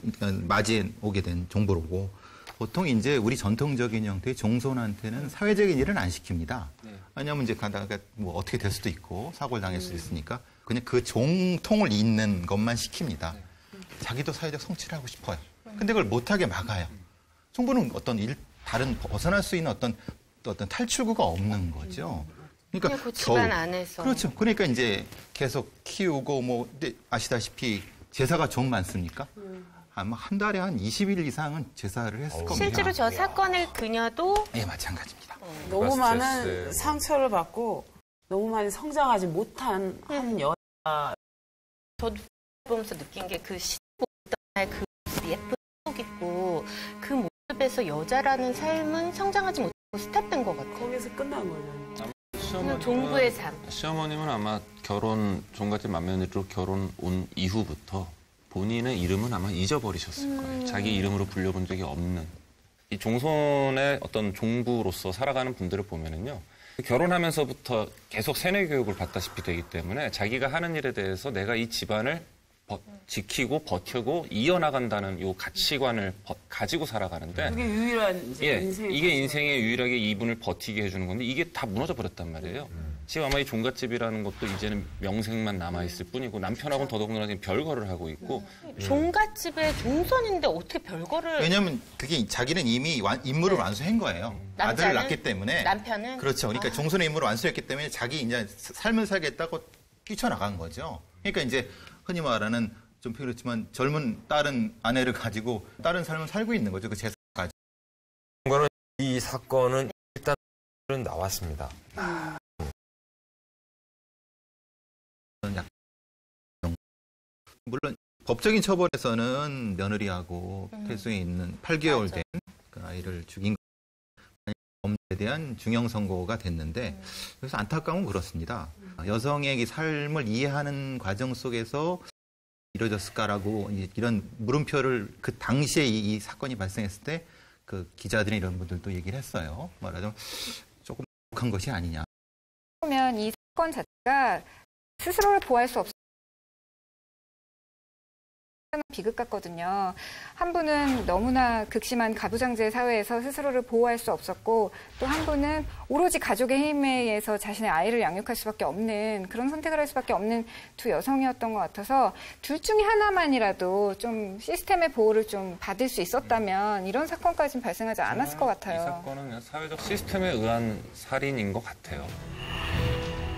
F: 맞이해 오게 된 종부로고 보통 이제 우리 전통적인 형태의 종손한테는 사회적인 일은 안 시킵니다. 왜냐하면 이제 가다가 뭐 어떻게 될 수도 있고 사고를 당할 수도 있으니까 그냥 그 종통을 잇는 것만 시킵니다. 자기도 사회적 성취를 하고 싶어요. 근데 그걸 못하게 막아요. 종부는 다른 벗어날 수 있는 어떤 탈출구가 없는 거죠.
C: 그냥 그 집안 안에서.
F: 그렇죠. 그러니까 이제 계속 키우고 근데 아시다시피 제사가 좀 많습니까? 아마 한 달에 한 20일 이상은 제사를 했을 겁니다.
C: 실제로 저 사건을 그녀도
F: 예, 마찬가지입니다.
E: 너무 많은
B: 스트레스.
E: 상처를 받고 너무 많이 성장하지 못한 한 여자.
C: 저도 보면서 느낀 게 그 시보던 그 모습이 예쁜 속 있고 그 모습에서 여자라는 삶은 성장하지 못하고 스탑된 것 같아요.
E: 거기서 끝난 거죠.
C: 그냥 종부의 삶.
J: 시어머님은 아마 종갓집 맏며느리로 결혼 온 이후부터 본인의 이름은 아마 잊어버리셨을 거예요. 자기 이름으로 불려본 적이 없는. 이 종손의 어떤 종부로서 살아가는 분들을 보면은요. 결혼하면서부터 계속 세뇌 교육을 받다시피 되기 때문에 자기가 하는 일에 대해서 내가 이 집안을 지키고 버티고 이어나간다는 요 가치관을 가지고 살아가는데
E: 그게 유일한 이제
J: 이게 인생에 유일하게 이분을 버티게 해주는 건데 이게 다 무너져 버렸단 말이에요. 지금 아마 이 종갓집이라는 것도 이제는 명색만 남아있을 뿐이고 남편하고는 더더군다나 지금 별거를 하고 있고
C: 종갓집의 종손인데 어떻게 별거를.
F: 왜냐하면 그게 자기는 이미 임무를 완수한 거예요. 아들을 낳기 때문에.
C: 남편은?
F: 그렇죠. 그러니까 종손의 임무를 완수했기 때문에 자기 이제 삶을 살겠다고 뛰쳐나간 거죠. 그러니까 이제 흔히 말하는 좀 그렇지만 젊은 아내를 가지고 다른 삶을 살고 있는 거죠. 그 재산까지.
B: 이 사건은 일단 나왔습니다.
F: 물론 법적인 처벌에서는 며느리하고 태수에 있는 8개월 된 그 아이를 죽인 범죄에 대한 중형 선고가 됐는데 그래서 안타까움은 그렇습니다. 여성의 삶을 이해하는 과정 속에서 이루어졌을까라고 이런 물음표를 그 당시에 이 사건이 발생했을 때 그 기자들이 이런 분들도 얘기를 했어요. 말하자면 조금 한 것이 아니냐.
D: 보면 이 사건 자체가 스스로를 보호할 수 없는 비극 같거든요. 한 분은 너무나 극심한 가부장제 사회에서 스스로를 보호할 수 없었고 또 한 분은 오로지 가족의 힘에 의해서 자신의 아이를 양육할 수밖에 없는 그런 선택을 할 수밖에 없는 두 여성이었던 것 같아서 둘 중에 하나만이라도 좀 시스템의 보호를 좀 받을 수 있었다면 이런 사건까지는 발생하지 않았을 것 같아요.
J: 이 사건은 그냥 사회적 시스템에 의한 살인인 것 같아요.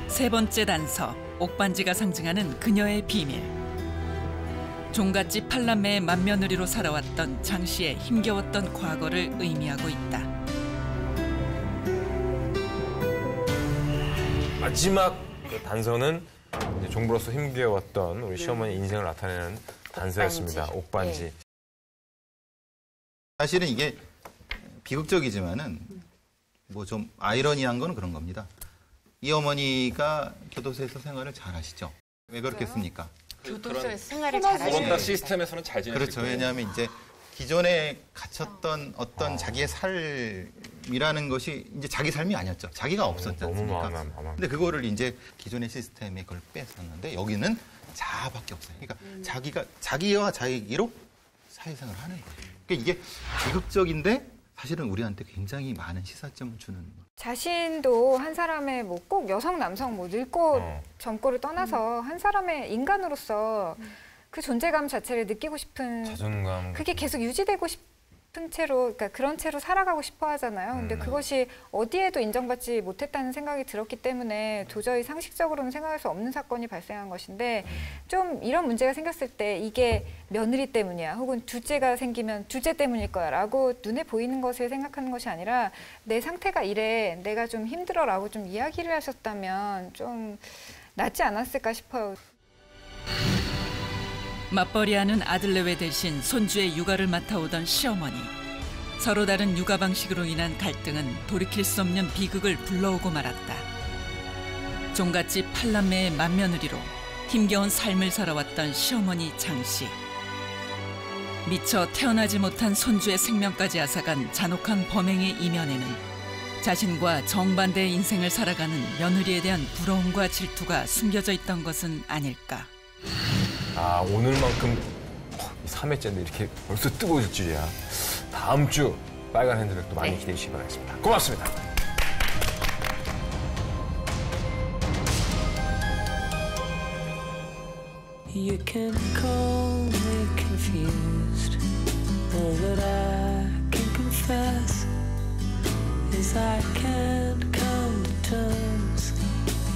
A: 세 번째 단서, 옥반지가 상징하는 그녀의 비밀. 종갓집 8남매의 맏며느리로 살아왔던 장 씨의 힘겨웠던 과거를 의미하고 있다.
B: 마지막 그 단서는 이제 종부로서 힘겨웠던 우리 시어머니 인생을 나타내는 단서였습니다. 옥반지.
C: 네.
F: 사실은 이게 비극적이지만은 뭐 좀 아이러니한 건 그런 겁니다. 이 어머니가 교도소에서 생활을 잘 하시죠. 왜 그렇겠습니까?
C: 교도소에서 생활을 잘하시는
J: 그런 시스템에서는 잘 지내실
F: 그렇죠.
J: 거예요.
F: 왜냐하면 이제 기존에 갇혔던 어떤 자기의 삶이라는 것이 이제 자기 삶이 아니었죠. 자기가 없었지 않습니까? 근데 그거를 이제 기존의 시스템에 그걸 뺏었는데 여기는 자아밖에 없어요. 그러니까 자기와 자기로 사회생활을 하는 거예요. 그러니까 이게 비극적인데 사실은 우리한테 굉장히 많은 시사점을 주는.
D: 자신도 한 사람의 뭐 꼭 여성, 남성, 뭐 늙고 젊고를 떠나서 한 사람의 인간으로서 그 존재감 자체를 느끼고 싶은
B: 자존감.
D: 그게 계속 유지되고 싶은 채로, 그러니까 그런 채로 살아가고 싶어 하잖아요. 근데 그것이 어디에도 인정받지 못했다는 생각이 들었기 때문에 도저히 상식적으로는 생각할 수 없는 사건이 발생한 것인데 좀 이런 문제가 생겼을 때 이게 며느리 때문이야 혹은 둘째가 생기면 둘째 때문일 거야 라고 눈에 보이는 것을 생각하는 것이 아니라 내 상태가 이래 내가 좀 힘들어 라고 좀 이야기를 하셨다면 좀 낫지 않았을까 싶어요.
A: 맞벌이하는 아들내외 대신 손주의 육아를 맡아오던 시어머니. 서로 다른 육아 방식으로 인한 갈등은 돌이킬 수 없는 비극을 불러오고 말았다. 종갓집 8남매의 맏며느리로 힘겨운 삶을 살아왔던 시어머니 장 씨. 미처 태어나지 못한 손주의 생명까지 앗아간 잔혹한 범행의 이면에는 자신과 정반대의 인생을 살아가는 며느리에 대한 부러움과 질투가 숨겨져 있던 것은 아닐까.
B: 아, 오늘만큼 3회째인데 이렇게 벌써 뜨거워질 줄이야. 다음 주 빨간 핸드백도 많이 기대해 주시기 바라겠습니다. 고맙습니다.
L: You can call me confused. All that I can confess is I can't come to terms.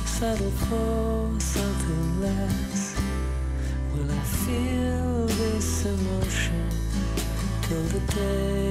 L: Settle for something less. Will I feel this emotion till the day